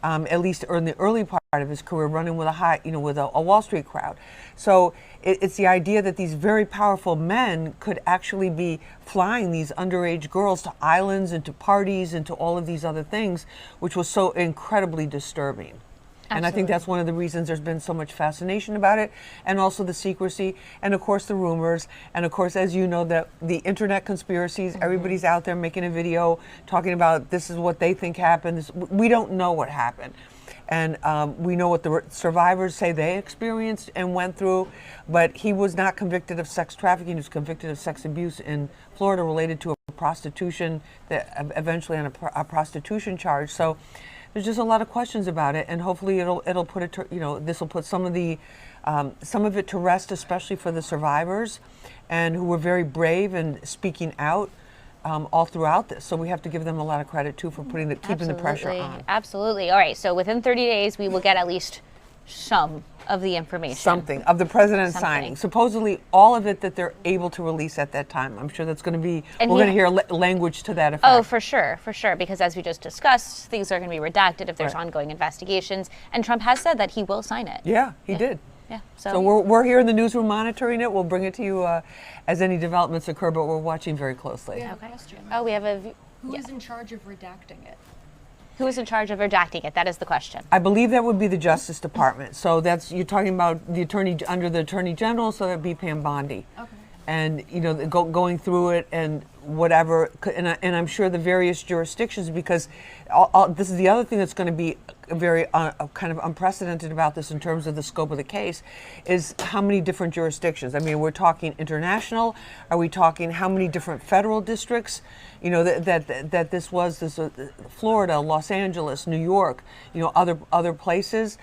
At least in the early part of his career, running with a Wall Street crowd. So it's the idea that these very powerful men could actually be flying these underage girls to islands and to parties and to all of these other things, which was so incredibly disturbing. And I think that's one of the reasons there's been so much fascination about it, and also the secrecy, and of course the rumors, and of course, as you know, the internet conspiracies. Everybody's out there making a video talking about this is what they think happened. We don't know what happened. And we know what the survivors say they experienced and went through, but he was not convicted of sex trafficking. He was convicted of sex abuse in Florida related to a prostitution, eventually on a prostitution charge. So there's just a lot of questions about it, and hopefully it'll put it to, this will put some of it to rest, especially for the survivors, and who were very brave and speaking out all throughout this. So we have to give them a lot of credit too for keeping the pressure on. Absolutely. All right. So within 30 days, we will get at least some of the information. Something of the president signing. Supposedly all of it that they're able to release at that time. I'm sure that's going to be, we're going to hear language to that effect. Oh, for sure, because as we just discussed, things are going to be redacted if there's ongoing investigations. And Trump has said that he will sign it. Yeah, he did. Yeah. So we're here in the newsroom monitoring it. We'll bring it to you as any developments occur, but we're watching very closely. We have a question. Oh, we have a... Who is in charge of redacting it? Who is in charge of redacting it? That is the question. I believe that would be the Justice Department. So you're talking about the attorney under the Attorney General, so that'd be Mamdani. Okay. And going through it and whatever, and I'm sure the various jurisdictions, because this is the other thing that's going to be very kind of unprecedented about this in terms of the scope of the case, is how many different jurisdictions. I mean, we're talking international. Are we talking how many different federal districts? That this was Florida, Los Angeles, New York, other places,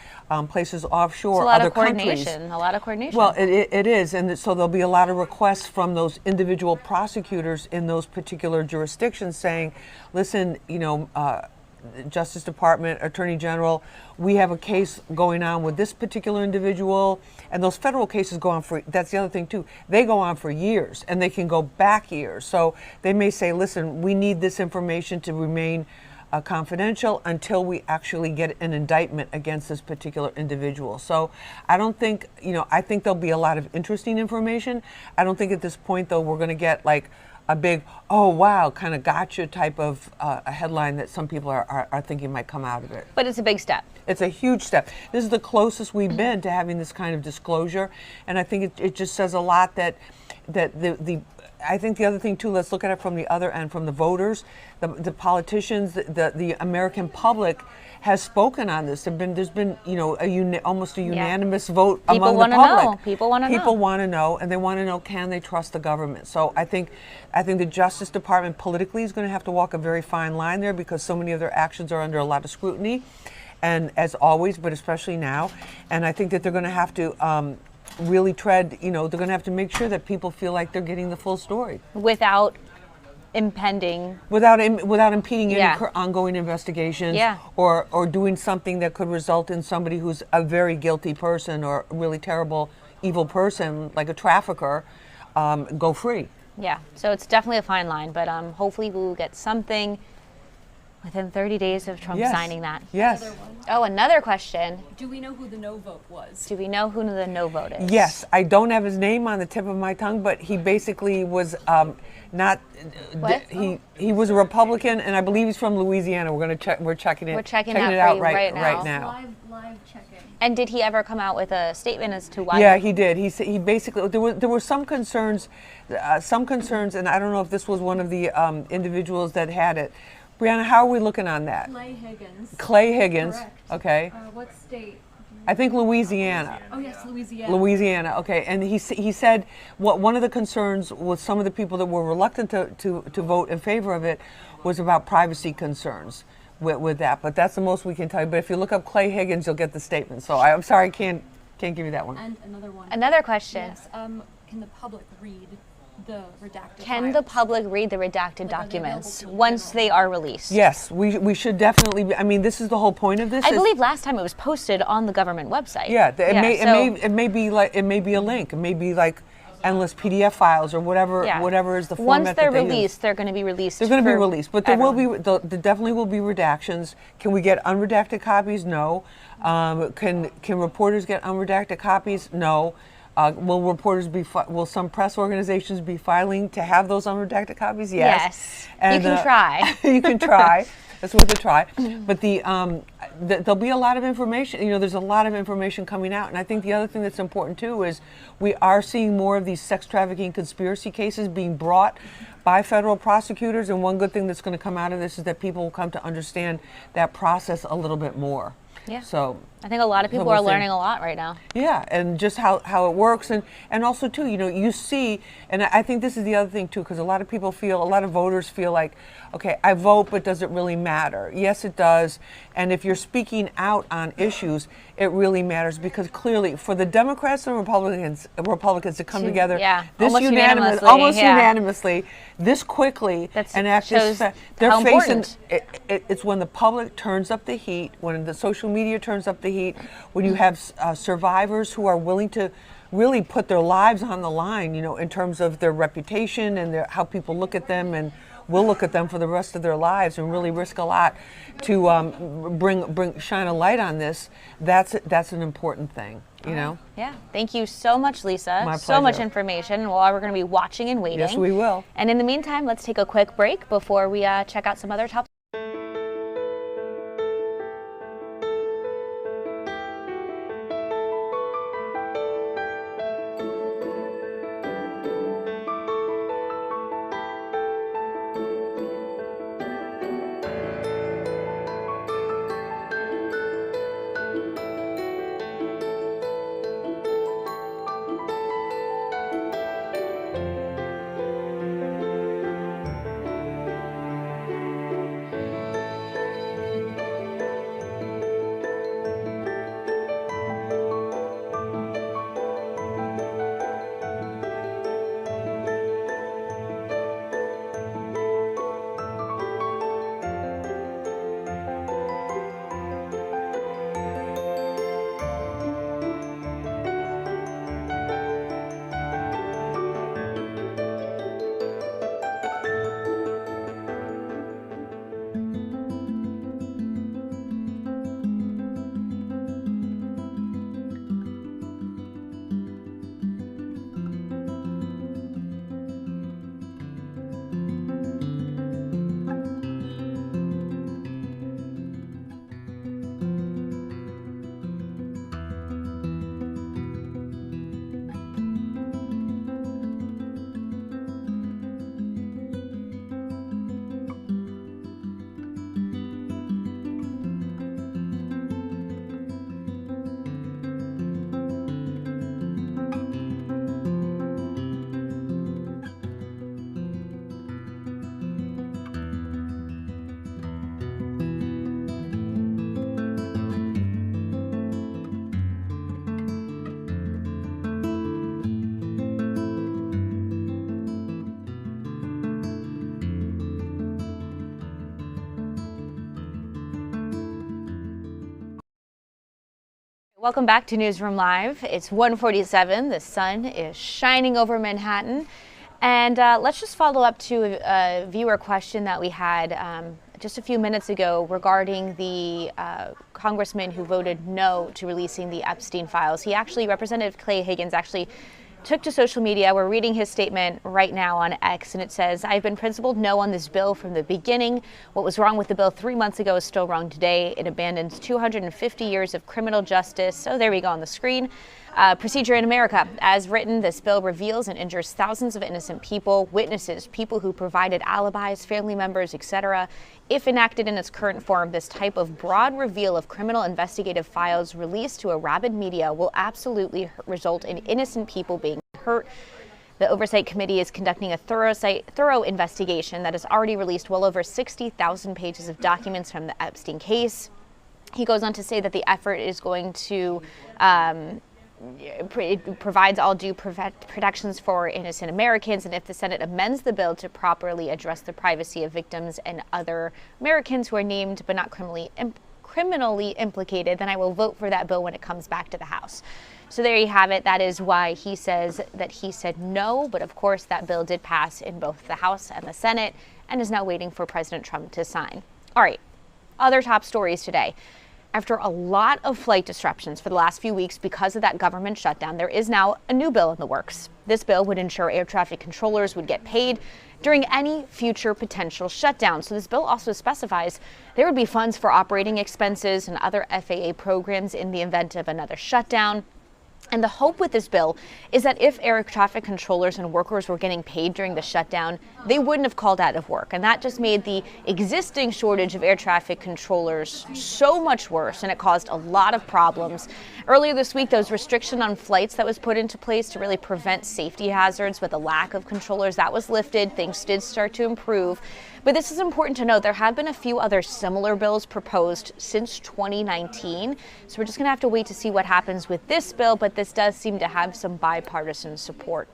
places offshore, other countries. A lot of coordination. Well, it is, and so there'll be a lot of requests from those individual prosecutors in those particular jurisdictions saying, listen, Justice Department, Attorney General, we have a case going on with this particular individual, and those federal cases go on for, that's the other thing too, they go on for years, and they can go back years. So they may say, listen, we need this information to remain confidential until we actually get an indictment against this particular individual. So I don't think, I think there'll be a lot of interesting information. I don't think at this point, though, we're going to get like a big, oh, wow, kind of gotcha type of a headline that some people are thinking might come out of it. But it's a big step. It's a huge step. This is the closest we've been to having this kind of disclosure. And I think it just says a lot that I think the other thing too, let's look at it from the other end, from the voters, the politicians, the American public has spoken on this. There's been almost a unanimous vote among the public. People want to know. People want to know, and they want to know, can they trust the government? So I think the Justice Department politically is going to have to walk a very fine line there, because so many of their actions are under a lot of scrutiny, and as always, but especially now. And I think that they're going to have to really tread, they're going to have to make sure that people feel like they're getting the full story. Without impeding any ongoing investigations, or doing something that could result in somebody who's a very guilty person or a really terrible, evil person, like a trafficker, go free. Yeah, so it's definitely a fine line, but hopefully we'll get something within 30 days of Trump signing that. Yes. Oh, another question. Do we know who the no vote was? Do we know who the no vote is? Yes, I don't have his name on the tip of my tongue, but he basically was not. He was a Republican, and I believe he's from Louisiana. We're going to check. We're checking it. We're checking it out right now. Live checking. And did he ever come out with a statement as to why? Yeah, he did. He basically there were some concerns, and I don't know if this was one of the individuals that had it. Brianna, how are we looking on that? Clay Higgins. Clay Higgins. Correct. Okay. What state? I think Louisiana. Oh yes, Louisiana. Louisiana, okay. And he said one of the concerns with some of the people that were reluctant to vote in favor of it was about privacy concerns with that. But that's the most we can tell you. But if you look up Clay Higgins, you'll get the statement. So I'm sorry, I can't give you that one. And another one. Another question. Yes. Can the public read the redacted Can the public read the redacted documents once they are released? Yes, we should definitely be, I mean, this is the whole point of this. I believe last time it was posted on the government website. Yeah, it may be like, it may be a link. It may be like endless PDF files or whatever is the format. Once they're that they released, use. they're going to be released. They're going to be released, but there definitely will be redactions. Can we get unredacted copies? No. Can reporters get unredacted copies? No. Will some press organizations be filing to have those unredacted copies? Yes. And, you can try. You can try. That's worth a try. But there'll be a lot of information. You know, there's a lot of information coming out. And I think the other thing that's important too is we are seeing more of these sex trafficking conspiracy cases being brought by federal prosecutors. And one good thing that's going to come out of this is that people will come to understand that process a little bit more. Yeah. So I think a lot of people are learning a lot right now. Yeah, and just how it works, and also too, you know, you see, and I think this is the other thing too, because a lot of voters feel like, okay, I vote, but does it really matter? Yes, it does. And if you're speaking out on issues, it really matters, because clearly for the Democrats and Republicans to come together, this almost unanimously, this quickly, and act this, they're facing. It's when the public turns up the heat, when the social media turns up the heat, when you have survivors who are willing to really put their lives on the line, you know, in terms of their reputation and how people look at them and will look at them for the rest of their lives, and really risk a lot to shine a light on this. That's an important thing, you know. Yeah. Thank you so much, Lisa. My so much pleasure. information. Well, we're going to be watching and waiting. Yes, we will. And in the meantime, let's take a quick break before we check out some other top. Welcome back to Newsroom Live. It's 1:47. The sun is shining over Manhattan. And let's just follow up to a viewer question that we had just a few minutes ago regarding the congressman who voted no to releasing the Epstein files. Representative Clay Higgins actually took to social media. We're reading his statement right now on X, and it says, "I've been principled no on this bill from the beginning. What was wrong with the bill 3 months ago is still wrong today. It abandons 250 years of criminal justice." So there we go on the screen. Procedure in America. As written, this bill reveals and injures thousands of innocent people, witnesses, people who provided alibis, family members, etc. If enacted in its current form, this type of broad reveal of criminal investigative files released to a rabid media will absolutely result in innocent people being hurt. The Oversight Committee is conducting a thorough investigation that has already released well over 60,000 pages of documents from the Epstein case. He goes on to say that the effort is going to it provides all due protections for innocent Americans, and if the Senate amends the bill to properly address the privacy of victims and other Americans who are named but not criminally implicated, then I will vote for that bill when it comes back to the House. So there you have it. That is why he says that he said no, but of course that bill did pass in both the House and the Senate and is now waiting for President Trump to sign. All right, other top stories today. After a lot of flight disruptions for the last few weeks because of that government shutdown, there is now a new bill in the works. This bill would ensure air traffic controllers would get paid during any future potential shutdown. So this bill also specifies there would be funds for operating expenses and other FAA programs in the event of another shutdown. And the hope with this bill is that if air traffic controllers and workers were getting paid during the shutdown, they wouldn't have called out of work. And that just made the existing shortage of air traffic controllers so much worse, and it caused a lot of problems. Earlier this week, there was restriction on flights that was put into place to really prevent safety hazards with a lack of controllers. That was lifted. Things did start to improve. But this is important to note. There have been a few other similar bills proposed since 2019. So we're just going to have to wait to see what happens with this bill. But this does seem to have some bipartisan support.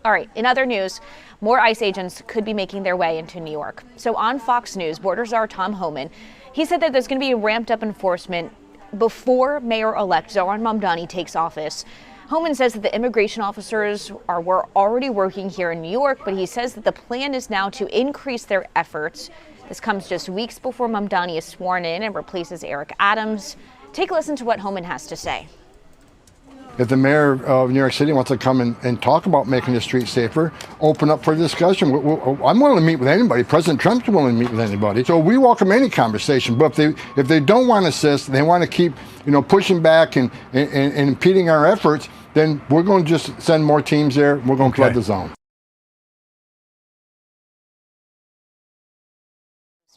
All right, in other news, more ICE agents could be making their way into New York. So on Fox News, Border Czar Tom Homan, he said that there's going to be ramped up enforcement before Mayor-elect Mamdani takes office. Homan says that the immigration officers were already working here in New York, but he says that the plan is now to increase their efforts. This comes just weeks before Mamdani is sworn in and replaces Eric Adams. Take a listen to what Homan has to say. If the mayor of New York City wants to come and talk about making the streets safer, open up for discussion. I'm willing to meet with anybody. President Trump's willing to meet with anybody. So we welcome any conversation. But if they don't want to assist, they want to keep pushing back and impeding our efforts, then we're going to just send more teams there. We're going to flood the zone.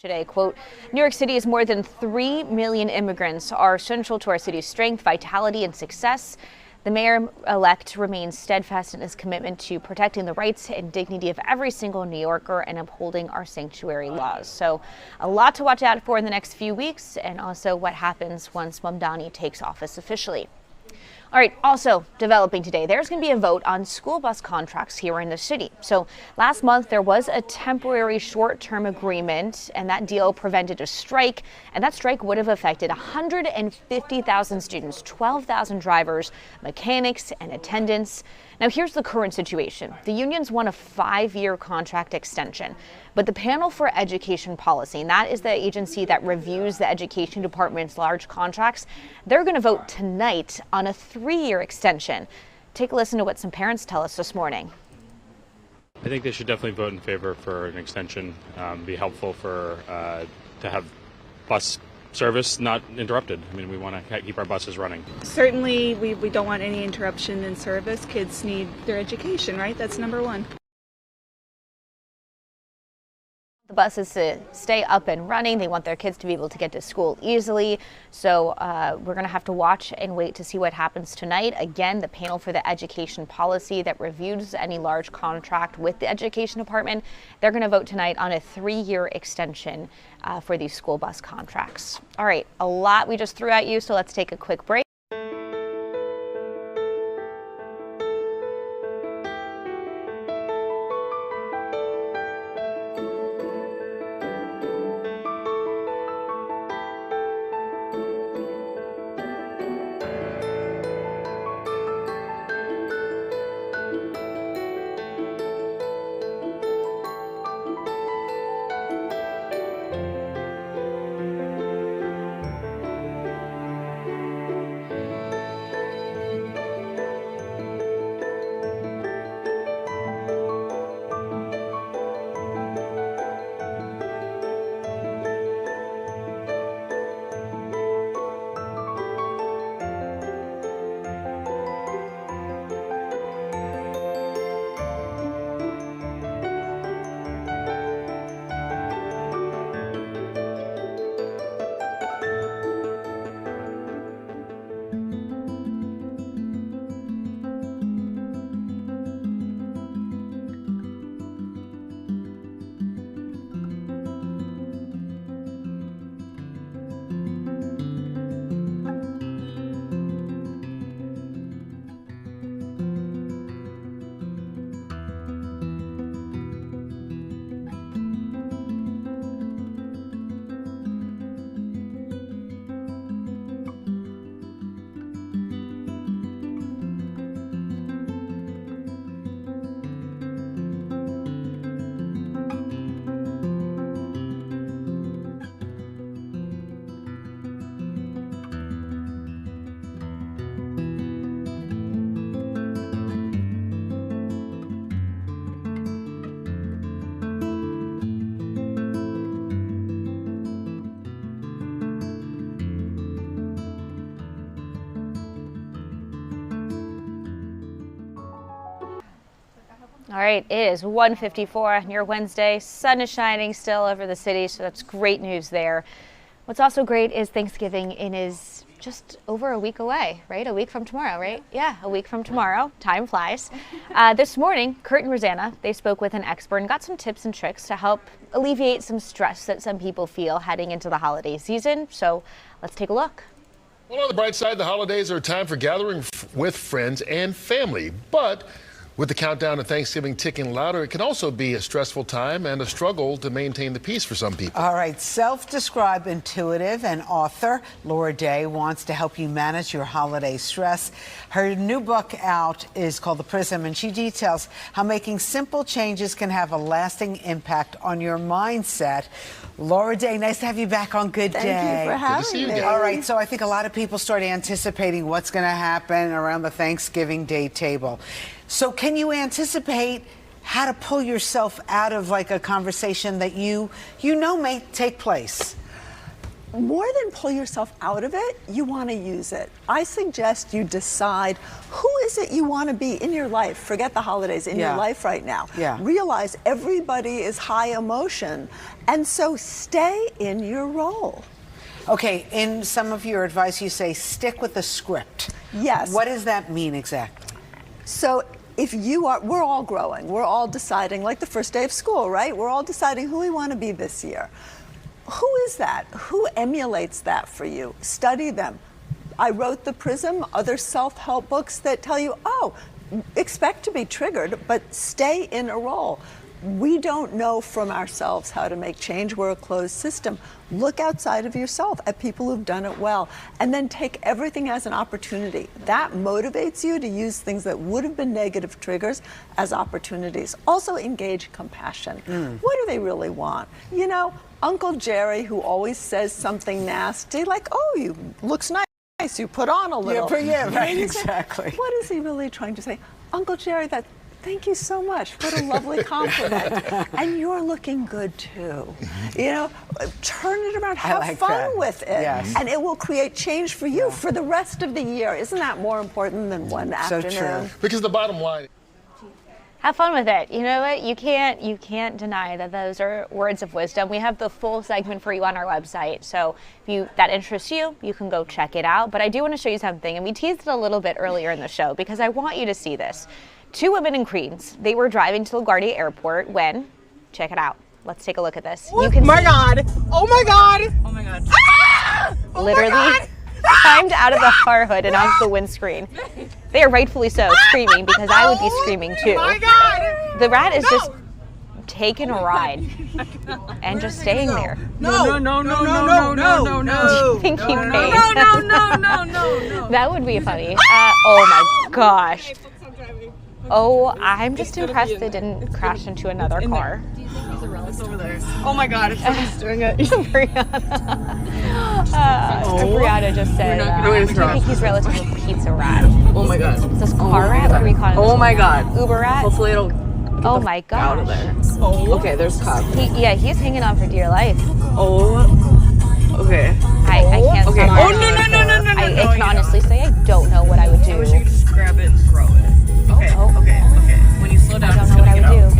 Today, quote, New York City is more than 3 million immigrants are central to our city's strength, vitality, and success. The mayor-elect remains steadfast in his commitment to protecting the rights and dignity of every single New Yorker and upholding our sanctuary laws. So a lot to watch out for in the next few weeks, and also what happens once Mamdani takes office officially. All right, also developing today, there's going to be a vote on school bus contracts here in the city. So last month, there was a temporary short-term agreement, and that deal prevented a strike, and that strike would have affected 150,000 students, 12,000 drivers, mechanics, and attendants. Now, here's the current situation. The unions won a 5-year contract extension, but the Panel for Education Policy, and that is the agency that reviews the education department's large contracts, they're going to vote tonight on a 3-year extension. Take a listen to what some parents tell us this morning. I think they should definitely vote in favor for an extension. Be helpful for to have bus service not interrupted. I mean, we want to keep our buses running. Certainly, we don't want any interruption in service. Kids need their education, right? That's number one. The buses to stay up and running. They want their kids to be able to get to school easily. So we're going to have to watch and wait to see what happens tonight. Again, the Panel for the Education Policy that reviews any large contract with the education department, they're going to vote tonight on a 3-year extension for these school bus contracts. All right, a lot we just threw at you, so let's take a quick break. All right, it is 1:54 on your Wednesday. Sun is shining still over the city, so that's great news there. What's also great is Thanksgiving is just over a week away, right? A week from tomorrow, right? Yeah, a week from tomorrow. Time flies. This morning, Kurt and Rosanna, they spoke with an expert and got some tips and tricks to help alleviate some stress that some people feel heading into the holiday season. So let's take a look. Well, on the bright side, the holidays are a time for gathering with friends and family. But with the countdown to Thanksgiving ticking louder, it can also be a stressful time and a struggle to maintain the peace for some people. All right, self-described intuitive and author Laura Day wants to help you manage your holiday stress. Her new book out is called The Prism, and she details how making simple changes can have a lasting impact on your mindset. Laura Day, nice to have you back on Good Day. Thank you for having me. All right, so I think a lot of people start anticipating what's going to happen around the Thanksgiving Day table. So can you anticipate how to pull yourself out of like a conversation that you know may take place? More than pull yourself out of it, you want to use it. I suggest you decide who is it you want to be in your life. Forget the holidays, in your life right now. Realize everybody is high emotion, and so stay in your role. Okay, in some of your advice you say stick with the script. Yes. What does that mean exactly? So if we're all growing, we're all deciding, like the first day of school, right? We're all deciding who we want to be this year. Who is that? Who emulates that for you? Study them. I wrote The Prism, other self-help books that tell you, oh, expect to be triggered, but stay in a role. We don't know from ourselves how to make change. We're a closed system. Look outside of yourself at people who've done it well, and then take everything as an opportunity. That motivates you to use things that would have been negative triggers as opportunities. Also engage compassion. What do they really want? You know, Uncle Jerry, who always says something nasty, like, oh, you looks nice, you put on a little. Yeah, right, exactly. What is he really trying to say? Uncle Jerry, thank you so much. What a lovely compliment. And you're looking good too. You know, turn it around, have fun with it. Yes. And it will create change for you for the rest of the year. Isn't that more important than one afternoon? True. Because the bottom line, have fun with it. You know what? You can't deny that those are words of wisdom. We have the full segment for you on our website. So if that interests you, you can go check it out. But I do want to show you something, and we teased it a little bit earlier in the show because I want you to see this. Two women in Queens, they were driving to LaGuardia Airport when, check it out. Let's take a look at this. You can my God! Oh my God! Oh my God! Ah! Oh literally climbed out of the car hood and onto the windscreen. They are rightfully so screaming because I would be screaming too. Oh my God! The rat is just taking a ride and just staying there. No! Do you think he paid? No! That would be funny. Oh my gosh. Oh, I'm just impressed they didn't crash into another car. Do you think he's a relative? Over there. Oh my God, if someone's doing it. Brianna just said, I think he's relative to Pizza Rat. Oh my God. Is this car rat? What are we calling it? Oh my God. Uber rat? Hopefully it'll oh my God. Out of there. Oh. Okay, there's cops. He's hanging on for dear life. Oh. Okay. I can't okay. stop. Oh no. I can honestly say I don't know what I would do. I wish you could just grab it and throw it. Okay. Okay. When you slow down, I don't know what I would do.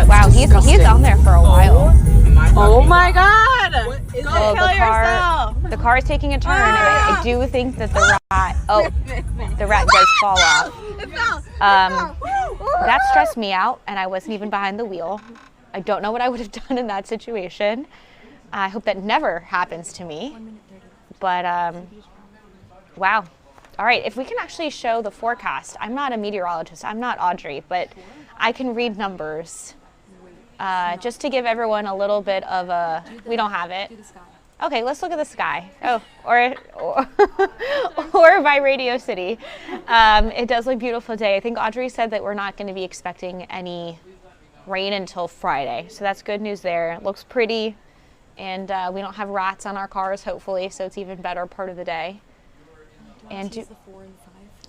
Wow, he's on there for a while. Oh my God! Well, the car is taking a turn, and I do think that the rat does fall off. That stressed me out, and I wasn't even behind the wheel. I don't know what I would have done in that situation. I hope that never happens to me. But wow. All right, if we can actually show the forecast. I'm not a meteorologist, I'm not Audrey, but I can read numbers. Just to give everyone a little bit of a, we don't have it. Okay, let's look at the sky. Oh, or by Radio City. It does look beautiful today. I think Audrey said that we're not going to be expecting any rain until Friday. So that's good news there. It looks pretty, and we don't have rats on our cars, hopefully, so it's even better part of the day. And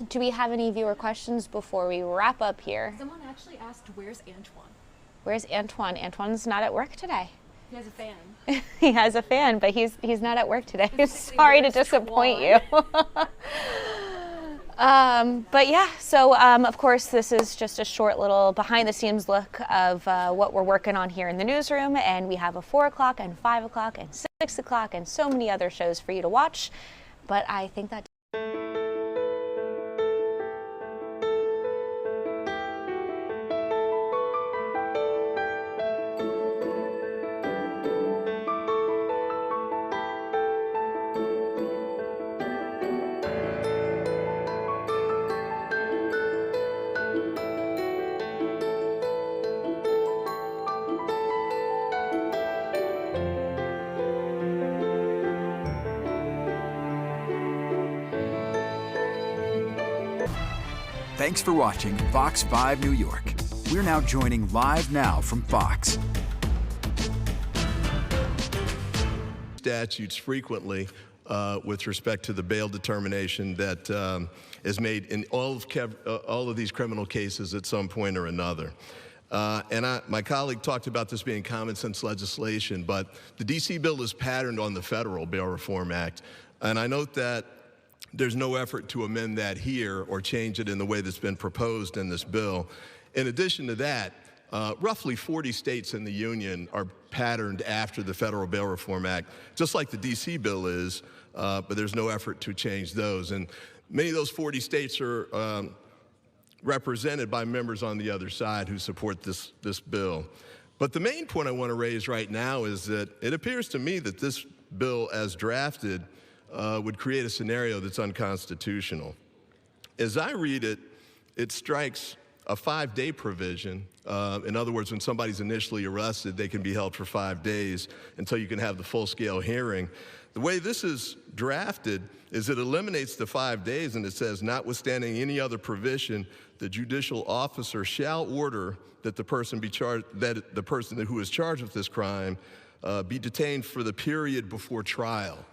do we have any viewer questions before we wrap up here? Someone actually asked, where's Antoine? Where's Antoine? Antoine's not at work today. He has a fan. He has a fan, but he's not at work today. Sorry to disappoint you. But yeah, so of course, this is just a short little behind the scenes look of what we're working on here in the newsroom. And we have a 4 o'clock and 5 o'clock and 6 o'clock and so many other shows for you to watch. But I think that Thanks for watching Fox 5 New York. We're now joining live now from Fox. Statutes frequently with respect to the bail determination that is made in all of these criminal cases at some point or another. My colleague talked about this being common sense legislation, but the D.C. bill is patterned on the Federal Bail Reform Act. And I note that there's no effort to amend that here or change it in the way that's been proposed in this bill. In addition to that, roughly 40 states in the union are patterned after the Federal Bail Reform Act, just like the D.C. bill is, but there's no effort to change those. And many of those 40 states are represented by members on the other side who support this bill. But the main point I want to raise right now is that it appears to me that this bill as drafted would create a scenario that's unconstitutional. As I read it, it strikes a 5-day provision. In other words, when somebody's initially arrested, they can be held for 5 days until you can have the full-scale hearing. The way this is drafted is it eliminates the 5 days, and it says, notwithstanding any other provision, the judicial officer shall order that the person who is charged with this crime be detained for the period before trial.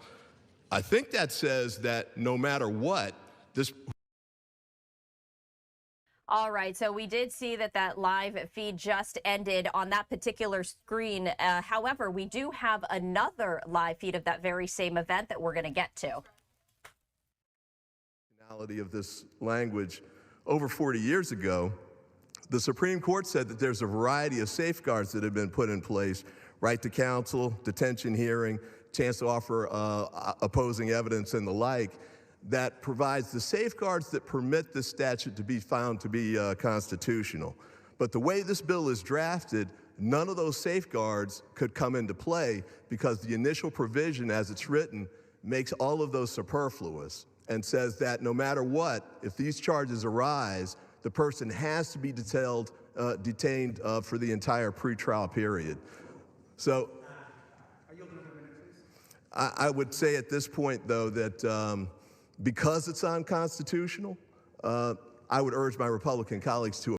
I think that says that no matter what, this... All right, so we did see that live feed just ended on that particular screen. However, we do have another live feed of that very same event that we're going to get to. Of this language, over 40 years ago, the Supreme Court said that there's a variety of safeguards that have been put in place: right to counsel, detention hearing, chance to offer opposing evidence, and the like, that provides the safeguards that permit this statute to be found to be constitutional. But the way this bill is drafted, none of those safeguards could come into play because the initial provision as it's written makes all of those superfluous and says that no matter what, if these charges arise, the person has to be detained for the entire pretrial period. So I would say at this point, though, that because it's unconstitutional, I would urge my Republican colleagues to